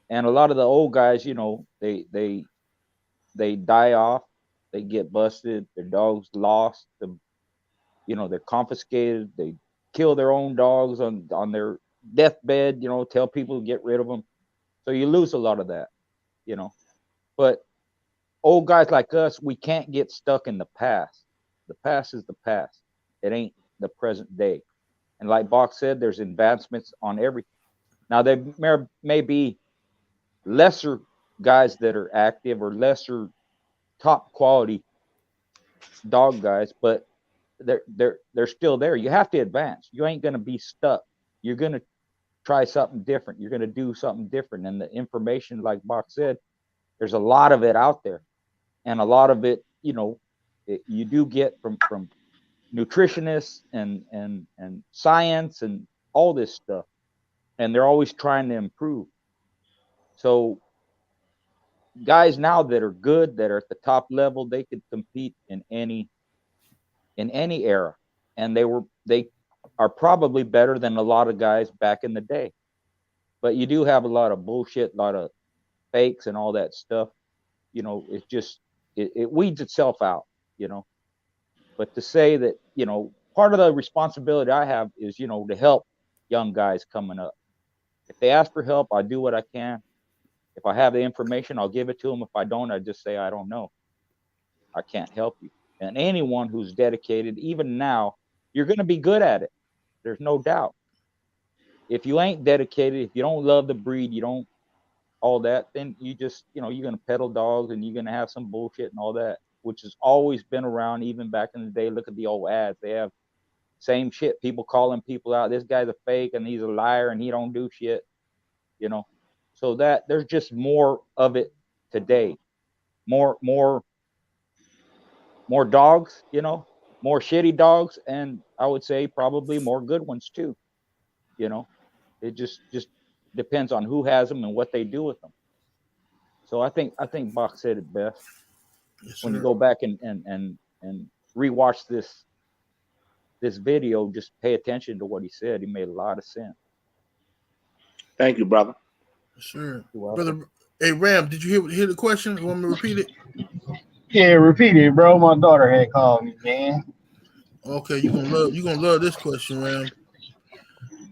And a lot of the old guys, you know, they die off, they get busted, their dogs lost, you know, they're confiscated, they kill their own dogs on their deathbed, you know, tell people to get rid of them. So you lose a lot of that, you know. But old guys like us, we can't get stuck in the past. The past is the past. It ain't the present day. And like Bach said, there's advancements on everything. Now, there may be lesser guys that are active or lesser top quality dog guys, but they're still there. You have to advance. You ain't going to be stuck. You're going to try something different. You're going to do something different. And the information, like Bach said, there's a lot of it out there. And a lot of it, you know, you do get from nutritionists and science and all this stuff. And they're always trying to improve. So guys now that are good, that are at the top level, they could compete in any era. And they are probably better than a lot of guys back in the day. But you do have a lot of bullshit, a lot of fakes and all that stuff. You know, it's just, it weeds itself out, you know. But to say that, you know, part of the responsibility I have is, you know, to help young guys coming up. If they ask for help, I do what I can. If I have the information, I'll give it to them. If I don't, I just say, I don't know. I can't help you. And anyone who's dedicated, even now, you're going to be good at it. There's no doubt. If you ain't dedicated, if you don't love the breed, you don't all that, then you just, you know, you're going to peddle dogs and you're going to have some bullshit and all that, which has always been around even back in the day. Look at the old ads. They have same shit. People calling people out. This guy's a fake and he's a liar and he don't do shit, you know. So that there's just more of it today. More dogs, you know, more shitty dogs, and I would say probably more good ones too. You know, it just depends on who has them and what they do with them. So I think Bach said it best. Yes, when you go back and rewatch this video, just pay attention to what he said. He made a lot of sense. Thank you, brother. Sure, brother. Hey, Ram, did you hear the question? You want me to repeat it? Yeah, repeat it, bro. My daughter had called me, man. Okay, you gonna love this question, Ram.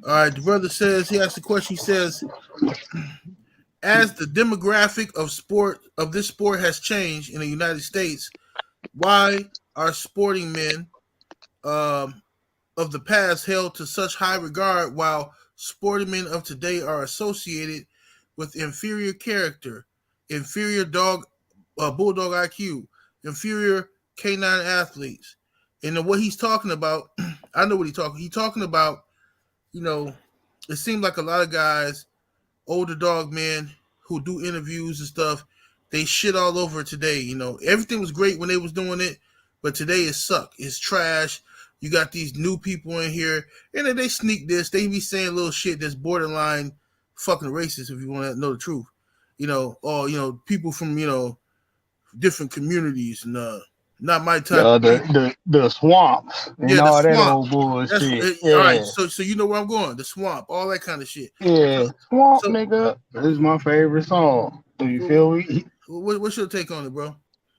All right, the brother says, he asked the question. He says, as the demographic of this sport has changed in the United States, why are sporting men of the past held to such high regard, while sporting men of today are associated with inferior character, inferior bulldog IQ, inferior canine athletes? And what he's talking about, I know what he's talking about. You know, it seems like a lot of guys, older dog men who do interviews and stuff, they shit all over today. You know, everything was great when they was doing it, but today it suck. It's trash. You got these new people in here, and then they sneak this. They be saying little shit that's borderline fucking racist, if you want to know the truth. You know, or, you know, people from, you know, different communities and not my type. The swamps and yeah, all the that swamp. old bullshit. All right, so you know where I'm going. The swamp, all that kind of shit. Yeah, swamp, nigga. This is my favorite song. Do you feel me? What's your take on it, bro?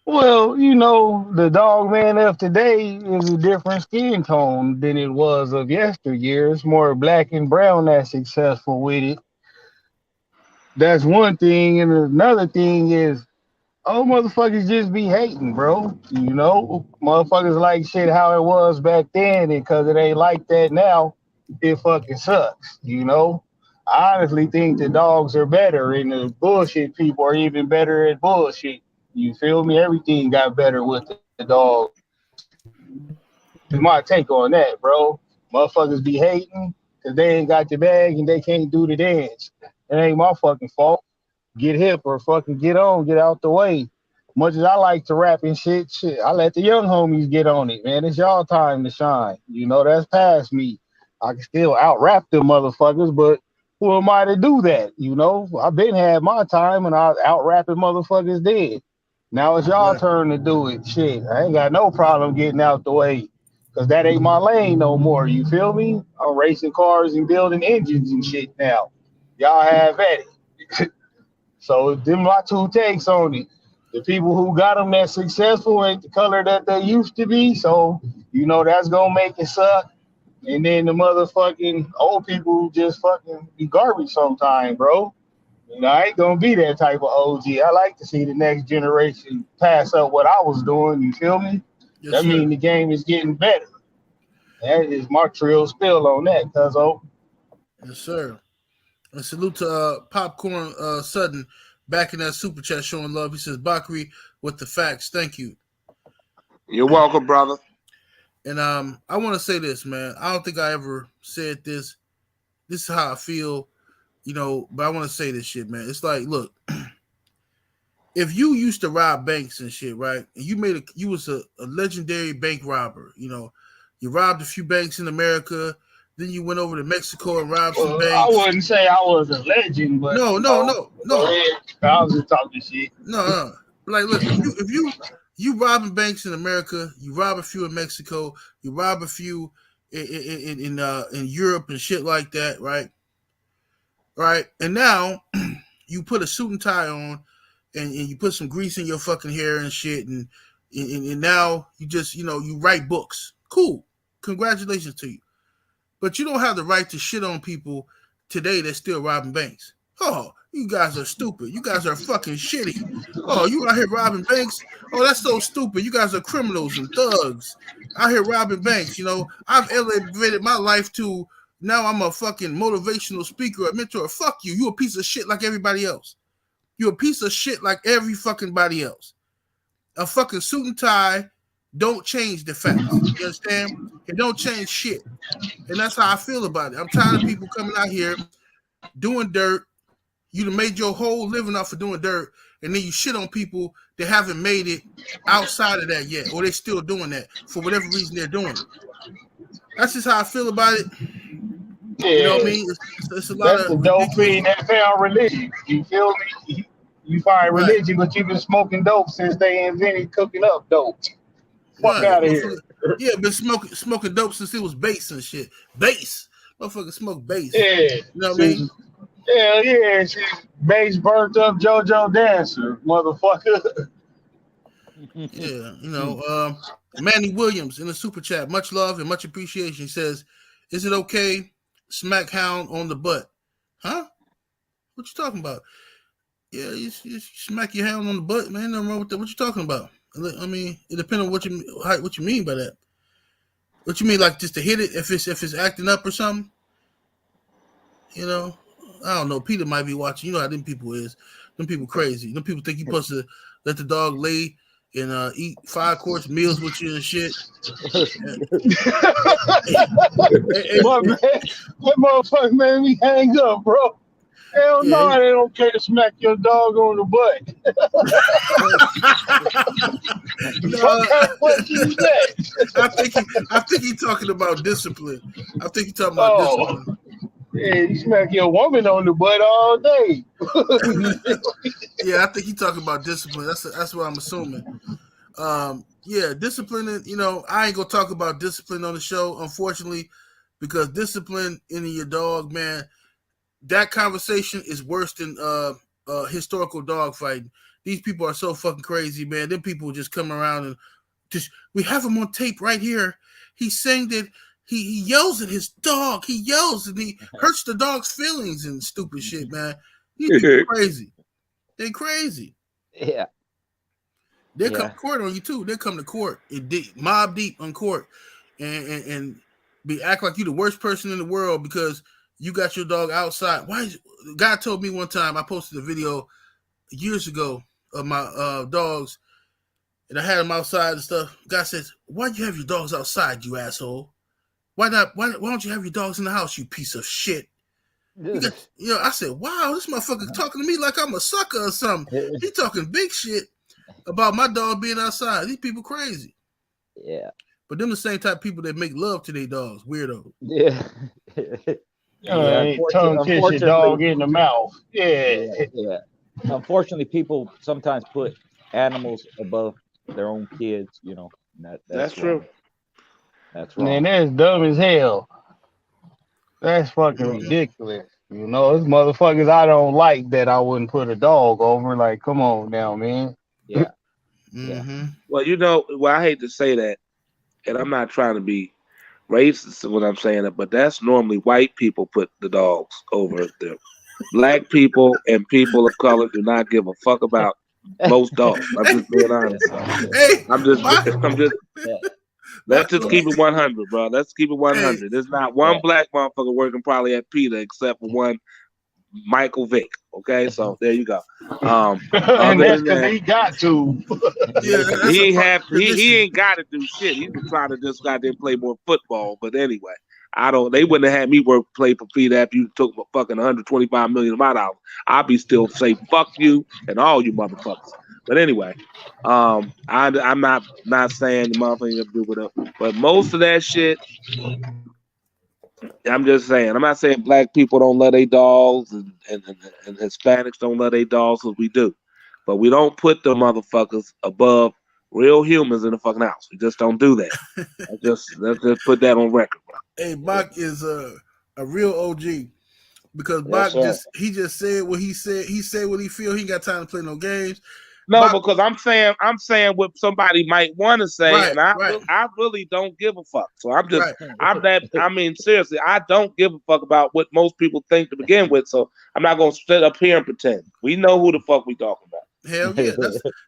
Well, you know, the dog man of today is a different skin tone than it was of yesteryear. It's more black and brown that's successful with it. That's one thing. And another thing is, oh, motherfuckers just be hating, bro. You know, motherfuckers like shit how it was back then, and because it ain't like that now, it fucking sucks, you know? I honestly think the dogs are better, and the bullshit people are even better at bullshit. You feel me? Everything got better with the dogs. That's my take on that, bro. Motherfuckers be hating because they ain't got the bag and they can't do the dance. It ain't my fucking fault. Get hip or fucking get on, get out the way. Much as I like to rap and shit, I let the young homies get on it, man. It's y'all time to shine. You know, that's past me. I can still out rap them motherfuckers, but who am I to do that? You know, I've been had my time and I out rapping motherfuckers dead. Now it's y'all turn to do it. Shit, I ain't got no problem getting out the way because that ain't my lane no more. You feel me? I'm racing cars and building engines and shit now. Y'all have at it. So them my two takes on it. The people who got them that successful ain't the color that they used to be. So, you know, that's going to make it suck. And then the motherfucking old people who just fucking be garbage sometime, bro. You know, I ain't going to be that type of OG. I like to see the next generation pass up what I was doing. You feel me? Yes, that sir. means the game is getting better. That is my trill spill on that, cuzzo. Yes, sir. And salute to Popcorn Sutton back in that super chat showing love. He says, Bakri with the facts. Thank you. You're welcome, brother. And I want to say this, man. I don't think I ever said this. This is how I feel, you know, but I want to say this shit, man. It's like, look, if you used to rob banks and shit, right? And you was a legendary bank robber, you know, you robbed a few banks in America. Then you went over to Mexico and robbed some banks. I wouldn't say I was a legend, but no. I was just talking shit. No. Like, look, if you robbing banks in America, you rob a few in Mexico, you rob a few in Europe and shit like that, right? Right, and now you put a suit and tie on, and you put some grease in your fucking hair and shit, and now you just, you know, you write books. Cool, congratulations to you. But you don't have the right to shit on people today that's still robbing banks. Oh, you guys are stupid. You guys are fucking shitty. Oh, you out here robbing banks? Oh, that's so stupid. You guys are criminals and thugs out here robbing banks. You know, I've elevated my life to now I'm a fucking motivational speaker, a mentor. Fuck you. You a piece of shit like everybody else. You a piece of shit like every fucking body else. A fucking suit and tie don't change the facts. You understand? It don't change shit. And that's how I feel about it. I'm tired of people coming out here doing dirt. You done made your whole living off of doing dirt, and then you shit on people that haven't made it outside of that yet, or they still doing that for whatever reason they're doing it. That's just how I feel about it. Yeah. You know what I mean? It's a lot That's of the dope fiend that found religion. You feel me? You find religion, but you've been smoking dope since they invented cooking up dope. Fuck out of here. Yeah, been smoking dope since it was bass and shit. Bass. Motherfucker smoke bass. Yeah. You know what I mean? Hell yeah. Bass burnt up JoJo Dancer, motherfucker. Yeah, you know, Manny Williams in the super chat, much love and much appreciation. He says, "Is it okay? Smack hound on the butt, huh? What you talking about? Yeah, you smack your hound on the butt, man. Nothing wrong with that. What you talking about? I mean, it depends on what you mean by that. What you mean, like just to hit it if it's acting up or something? You know, I don't know. Peter might be watching. You know how them people is. Them people crazy. Them people think you supposed to let the dog lay and eat 5-course meals with you and shit. That motherfucker made me hang up, bro. Hell no, I don't care to smack your dog on the butt. What you say? I think he's talking about discipline. I think he's talking about discipline. Yeah, you smack your woman on the butt all day. Yeah, I think he's talking about discipline. That's what I'm assuming. Yeah, discipline. You know, I ain't gonna talk about discipline on the show, unfortunately, because discipline in your dog, man. That conversation is worse than historical dog fighting. These people are so fucking crazy, man. Them people just come around and just, we have him on tape right here. He's saying that he yells at his dog. He yells and he hurts the dog's feelings and stupid shit, man. These people are crazy. They crazy. Yeah. They come to court on you too. They come to court, mob deep on court, and act like you the worst person in the world because you got your dog outside. God told me one time, I posted a video years ago of my dogs, and I had them outside and stuff. God says, "Why you have your dogs outside, you asshole? Why not? Why don't you have your dogs in the house, you piece of shit? I said, wow, this motherfucker's talking to me like I'm a sucker or something. He talking big shit about my dog being outside. These people crazy. Yeah. But them the same type of people that make love to their dogs. Weirdo. Yeah. Tongue kiss your dog in the mouth. Yeah. Unfortunately, people sometimes put animals above their own kids, that's true. That's wrong. Man, that's dumb as hell. That's fucking ridiculous. It's motherfuckers I don't like that I wouldn't put a dog over. Like, come on now, man. Yeah. Mm-hmm. Well, I hate to say that, and I'm not trying to be racist when I'm saying it, but that's normally white people put the dogs over them. Black people and people of color do not give a fuck about most dogs. I'm just being honest. Hey, I'm just. Let's just keep it 100, bro. Let's keep it 100. Hey, there's not one black motherfucker working probably at PETA except for one Michael Vick. Okay, so there you go. And that's because he got to. He ain't got to do shit. He's been trying to just goddamn play more football. But anyway, they wouldn't have had me play for PETA after you took fucking $125 million of my dollars. I'd be still say fuck you and all you motherfuckers. But anyway, I'm not saying the motherfucker have to do with it, but most of that shit, I'm just saying. I'm not saying black people don't love their dogs and Hispanics don't love their dogs, because we do, but we don't put the motherfuckers above real humans in the fucking house. We just don't do that. Let's just put that on record, bro. Hey, Bach is a real OG. Because Bach just said what he said. He said what he feel. He ain't got time to play no games. No, because I'm saying what somebody might want to say, and I really don't give a fuck. So I mean, seriously, I don't give a fuck about what most people think to begin with. So I'm not gonna sit up here and pretend. We know who the fuck we talking about. Hell yeah,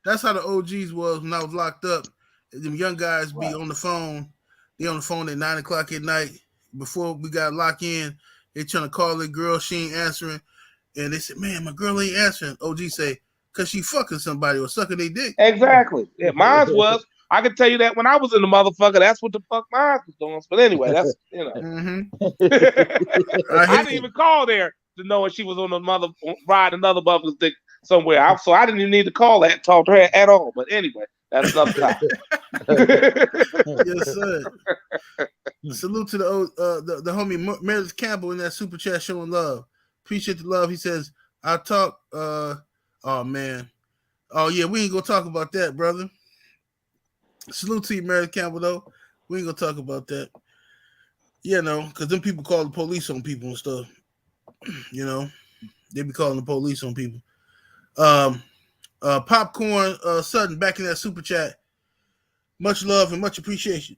that's how the OGs was when I was locked up. Them young guys be on the phone. They on the phone at 9 o'clock at night before we got locked in. They trying to call the girl, she ain't answering, and they said, "Man, my girl ain't answering." OG say, "Cause she fucking somebody or sucking their dick." Exactly. Yeah, mine was. I can tell you that when I was in the motherfucker, that's what the fuck mine was doing. But anyway, that's I didn't even call there to know if she was on ride another motherfucker's dick somewhere. So I didn't even need to call that, talk to her at all. But anyway, that's another topic. Yes, sir. Salute to the homie Meredith Campbell in that super chat showing love. Appreciate the love. He says, "I talk." Oh man. Oh yeah, we ain't gonna talk about that, brother. Salute to you, Meredith Campbell, though. We ain't gonna talk about that. Because them people call the police on people and stuff. They be calling the police on people. Popcorn Sutton back in that super chat. Much love and much appreciation.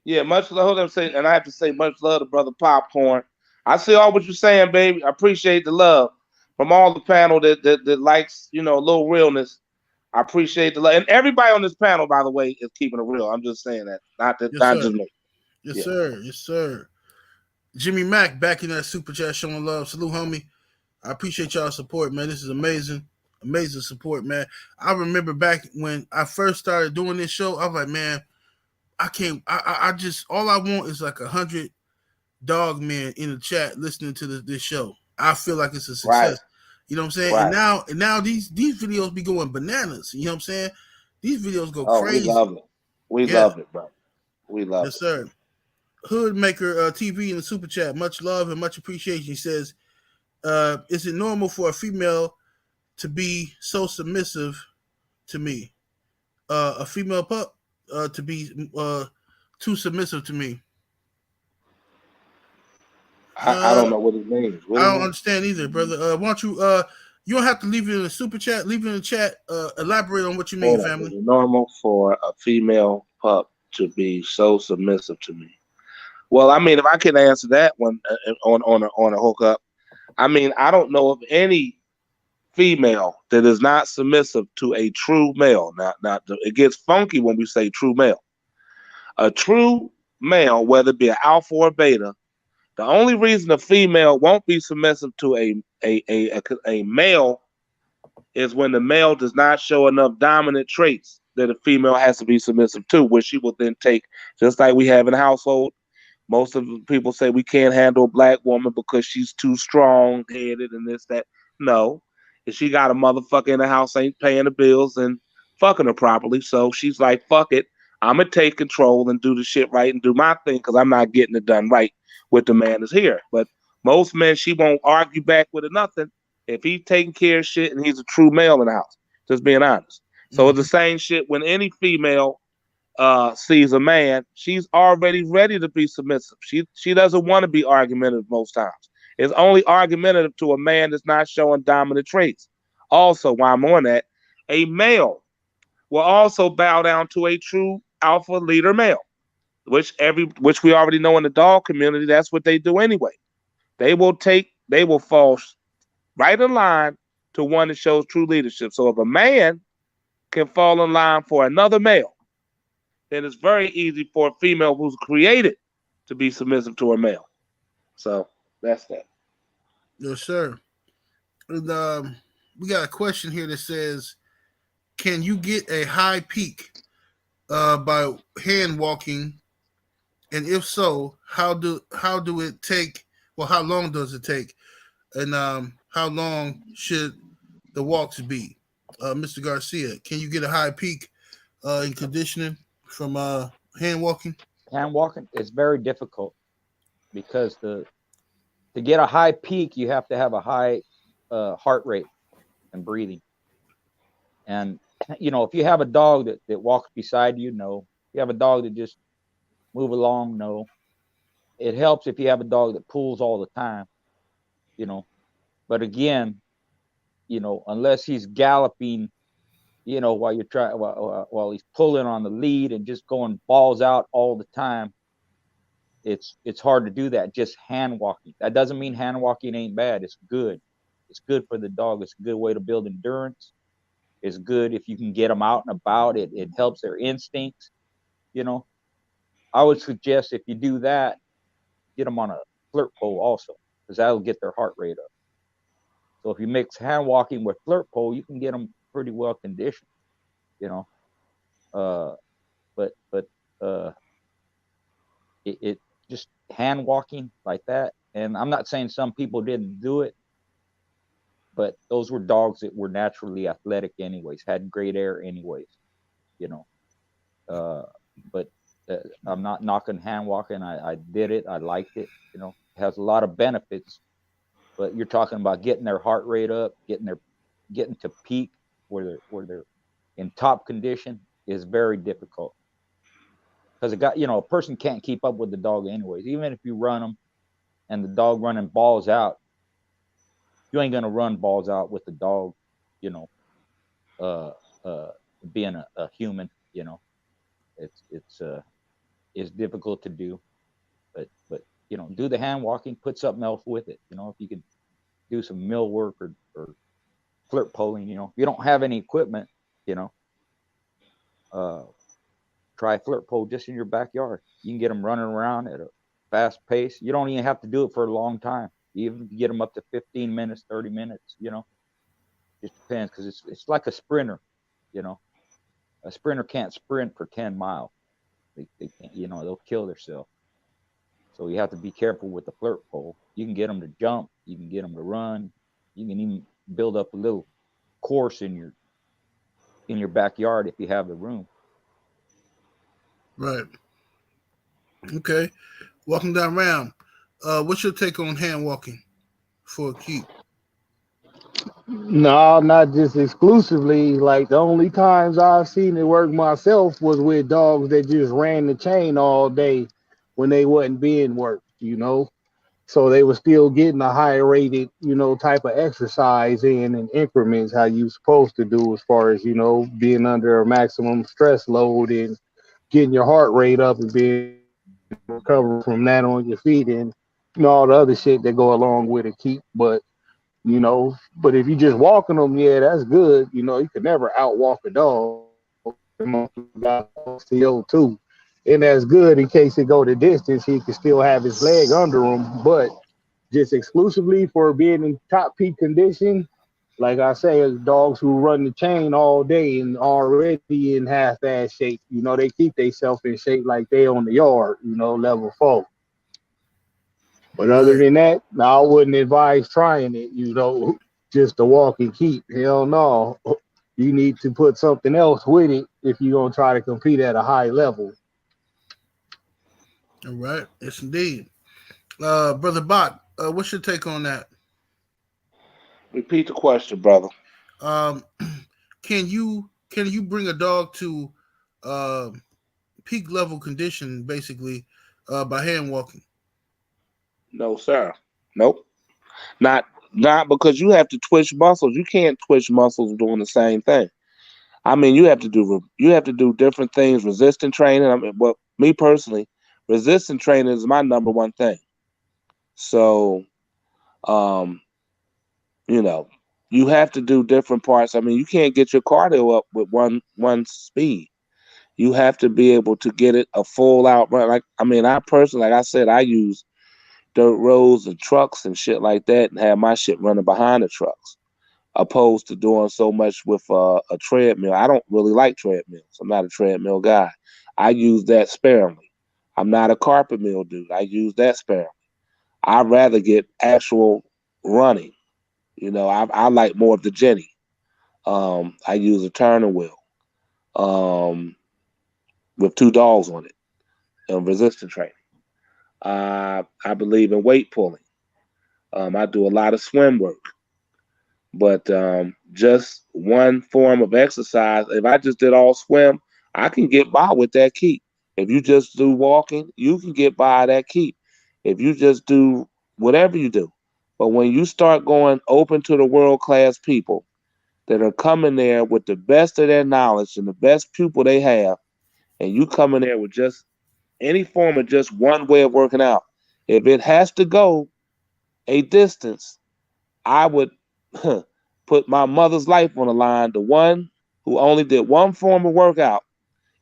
Yeah, much love. And I have to say much love to Brother Popcorn. I see all what you're saying, baby. I appreciate the love from all the panel that likes, a little realness. I appreciate the love. And everybody on this panel, by the way, is keeping it real. I'm just saying that. Not just me. Yes, sir. Yes, sir. Jimmy Mack back in that super chat showing love. Salute, homie. I appreciate y'all's support, man. This is amazing. Amazing support, man. I remember back when I first started doing this show, I was like, man, I just, all I want is like 100 dog men in the chat listening to this show. I feel like it's a success. Right. You know what I'm saying? Right. And now these videos be going bananas. You know what I'm saying? These videos go crazy. We love it. We love it, bro. We love it. Yes, sir. Hoodmaker TV in the super chat. Much love and much appreciation. He says, is it normal for a female to be so submissive to me? A female pup to be too submissive to me? I don't know what it means. I don't understand either, brother. Why don't you you don't have to leave it in the super chat. Leave it in the chat. Elaborate on what you mean, family. Is it normal for a female pup to be so submissive to me? Well, I mean, if I can answer that one on a hookup, I mean, I don't know of any female that is not submissive to a true male. Now, it gets funky when we say true male. A true male, whether it be an alpha or beta, the only reason a female won't be submissive to a male is when the male does not show enough dominant traits that a female has to be submissive to, which she will then take, just like we have in a household. Most of the people say we can't handle a black woman because she's too strong-headed and this, that. No. If she got a motherfucker in the house ain't paying the bills and fucking her properly, so she's like, fuck it. I'm going to take control and do the shit right and do my thing because I'm not getting it done right with the man that's here. But most men, she won't argue back with or nothing if he's taking care of shit and he's a true male in the house. Just being honest. So it's the same shit when any female sees a man, she's already ready to be submissive. She doesn't want to be argumentative most times. It's only argumentative to a man that's not showing dominant traits. Also, while I'm on that, a male will also bow down to a true alpha leader male, which we already know in the dog community, that's what they do anyway. They will fall right in line to one that shows true leadership. So if a man can fall in line for another male, then it's very easy for a female who's created to be submissive to a male. So that's that. Yes, sir. And, we got a question here that says, can you get a high peak by hand walking? And if so, how do it take? Well, how long does it take? And how long should the walks be? Mr. Garcia, can you get a high peak in conditioning from hand walking? Hand walking is very difficult because to get a high peak, you have to have a high heart rate and breathing. And you know, if you have a dog that walks beside you, no. If you have a dog that just move along, no. It helps if you have a dog that pulls all the time, you know. But again, you know, unless he's galloping, you know, while he's pulling on the lead and just going balls out all the time, it's hard to do that. Just hand walking. That doesn't mean hand walking ain't bad. It's good. It's good for the dog. It's a good way to build endurance. It's good if you can get them out and about. It helps their instincts. You know, I would suggest if you do that, get them on a flirt pole also, because that'll get their heart rate up. So if you mix hand walking with flirt pole, you can get them pretty well conditioned, you know. But it just hand walking like that. And I'm not saying some people didn't do it, but those were dogs that were naturally athletic anyways, had great air anyways, you know. But I'm not knocking hand walking. I did it. I liked it. You know, it has a lot of benefits. But you're talking about getting their heart rate up, getting to peak where they're in top condition is very difficult. Because a person can't keep up with the dog anyways. Even if you run them and the dog running balls out, you ain't gonna run balls out with the dog, you know, being a human, you know. It's difficult to do, but you know, do the hand walking, put something else with it. You know, if you can do some mill work or flirt poling, you know, if you don't have any equipment, you know, try flirt pole just in your backyard. You can get them running around at a fast pace. You don't even have to do it for a long time. You even get them up to 15 minutes, 30 minutes, you know, just depends, because it's like a sprinter, you know. A sprinter can't sprint for 10 miles. They can't, you know, they'll kill themselves. So you have to be careful with the flirt pole. You can get them to jump. You can get them to run. You can even build up a little course in your backyard if you have the room. Right. Okay. Walking down round. What's your take on hand walking for a keep? No, not just exclusively. Like the only times I've seen it work myself was with dogs that just ran the chain all day when they wasn't being worked, you know. So they were still getting a high rated, you know, type of exercise in increments, how you supposed to do as far as, you know, being under a maximum stress load and getting your heart rate up and being recovered from that on your feet and, you know, all the other shit that go along with it keep. But you know, but if you just walking them, yeah, that's good. You know, you can never outwalk a dog. CO2, and that's good in case it go the distance. He can still have his leg under him, but just exclusively for being in top peak condition, like I say, is dogs who run the chain all day and already in half-ass shape. You know, they keep themselves in shape like they on the yard. You know, level 4. But other Right. than that, no, I wouldn't advise trying it, you know, just to walk and keep. Hell no. You need to put something else with it if you're going to try to compete at a high level. All right. Yes, indeed. Brother Bot, what's your take on that? Repeat the question, brother. Um, can you bring a dog to peak level condition basically by hand walking? No, sir. Nope. Not because you have to twitch muscles. You can't twitch muscles doing the same thing. I mean, you have to do different things. Resistance training. I mean, well, me personally, resistance training is my number one thing. So, you know, you have to do different parts. I mean, you can't get your cardio up with one speed. You have to be able to get it a full out run. Like, I mean, I personally, like I said, I use dirt roads and trucks and shit like that, and have my shit running behind the trucks, opposed to doing so much with a treadmill. I don't really like treadmills. I'm not a treadmill guy. I use that sparingly. I'm not a carpet mill dude. I use that sparingly. I'd rather get actual running. You know, I like more of the Jenny. I use a turning wheel with 2 dogs on it and resistance training. I believe in weight pulling. I do a lot of swim work. But just one form of exercise, if I just did all swim, I can get by with that keep. If you just do walking, you can get by that keep. If you just do whatever you do. But when you start going open to the world-class people that are coming there with the best of their knowledge and the best pupil they have, and you come in there with just any form of just one way of working out, if it has to go a distance, I would put my mother's life on the line. The one who only did one form of workout,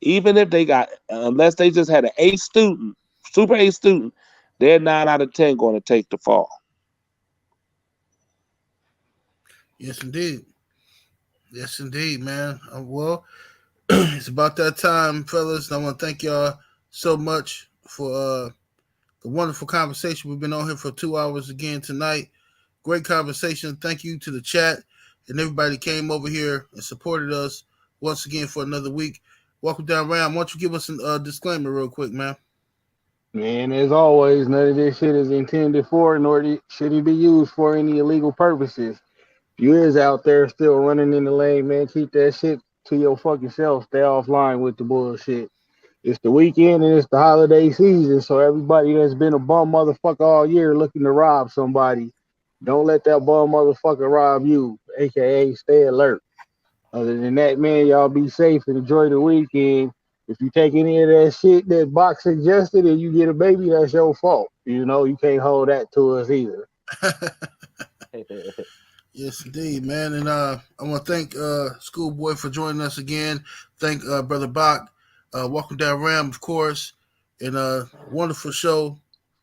even if they got, unless they just had an A student, super A student, they're 9 out of 10 going to take the fall. Yes, indeed. Yes, indeed, man. Well, it's about that time, fellas. I want to thank y'all so much for the wonderful conversation. We've been on here for 2 hours again tonight. Great conversation. Thank you to the chat and everybody that came over here and supported us once again for another week. Welcome down, Ram. Why don't you give us a disclaimer real quick, man? Man, as always, none of this shit is intended for, nor should it be used for any illegal purposes. You is out there still running in the lane, man. Keep that shit to your fucking self. Stay offline with the bullshit. It's the weekend and it's the holiday season, so everybody that's been a bum motherfucker all year looking to rob somebody, don't let that bum motherfucker rob you, aka stay alert. Other than that, man, y'all be safe and enjoy the weekend. If you take any of that shit that Box suggested and you get a baby, that's your fault. You know, you can't hold that to us either. Yes, indeed, man. And I want to thank Schoolboy for joining us again. Thank Brother Bach. Welcome down, Ram, of course. And wonderful show.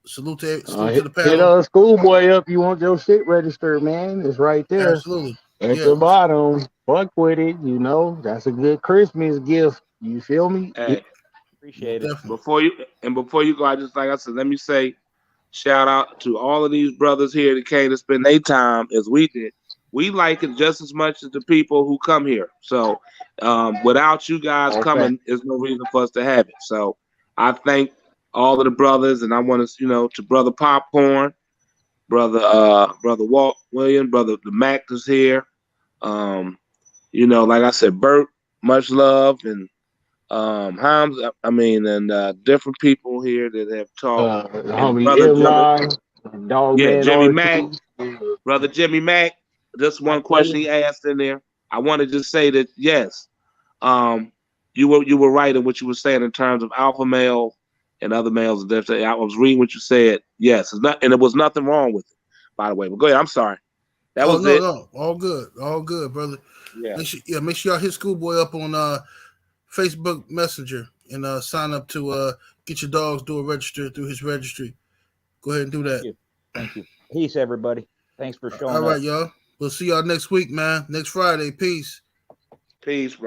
Salute to the Hit panel. a Schoolboy up. You want your shit registered, man. It's right there. Absolutely. At Yeah. the bottom. Fuck with it. You know, that's a good Christmas gift. You feel me? Hey, Appreciate it. Definitely. Before you go, I just, like I said, let me say shout out to all of these brothers here that came to spend their time as we did. We like it just as much as the people who come here. So without you guys coming, there's no reason for us to have it. So I thank all of the brothers, and I want to, to Brother Popcorn, brother Walt William, brother the Mac is here. Like I said, Bert, much love, and Hams, and different people here that have talked. And Homie Imran, Dog yeah, Man Jimmy RT. Mack, brother Jimmy Mack. Just one question he asked in there. I want to just say that yes, you were right in what you were saying in terms of alpha male and other males. I was reading what you said. Yes, and it was nothing wrong with it, by the way. But go ahead. I'm sorry. That was it. No, all good, brother. Yeah. Make sure y'all hit Schoolboy up on Facebook Messenger and sign up to get your dog's door registered through his registry. Go ahead and do that. Thank you. Peace, everybody. Thanks for showing up. All right, y'all. We'll see y'all next week, man. Next Friday. Peace. Peace, bro.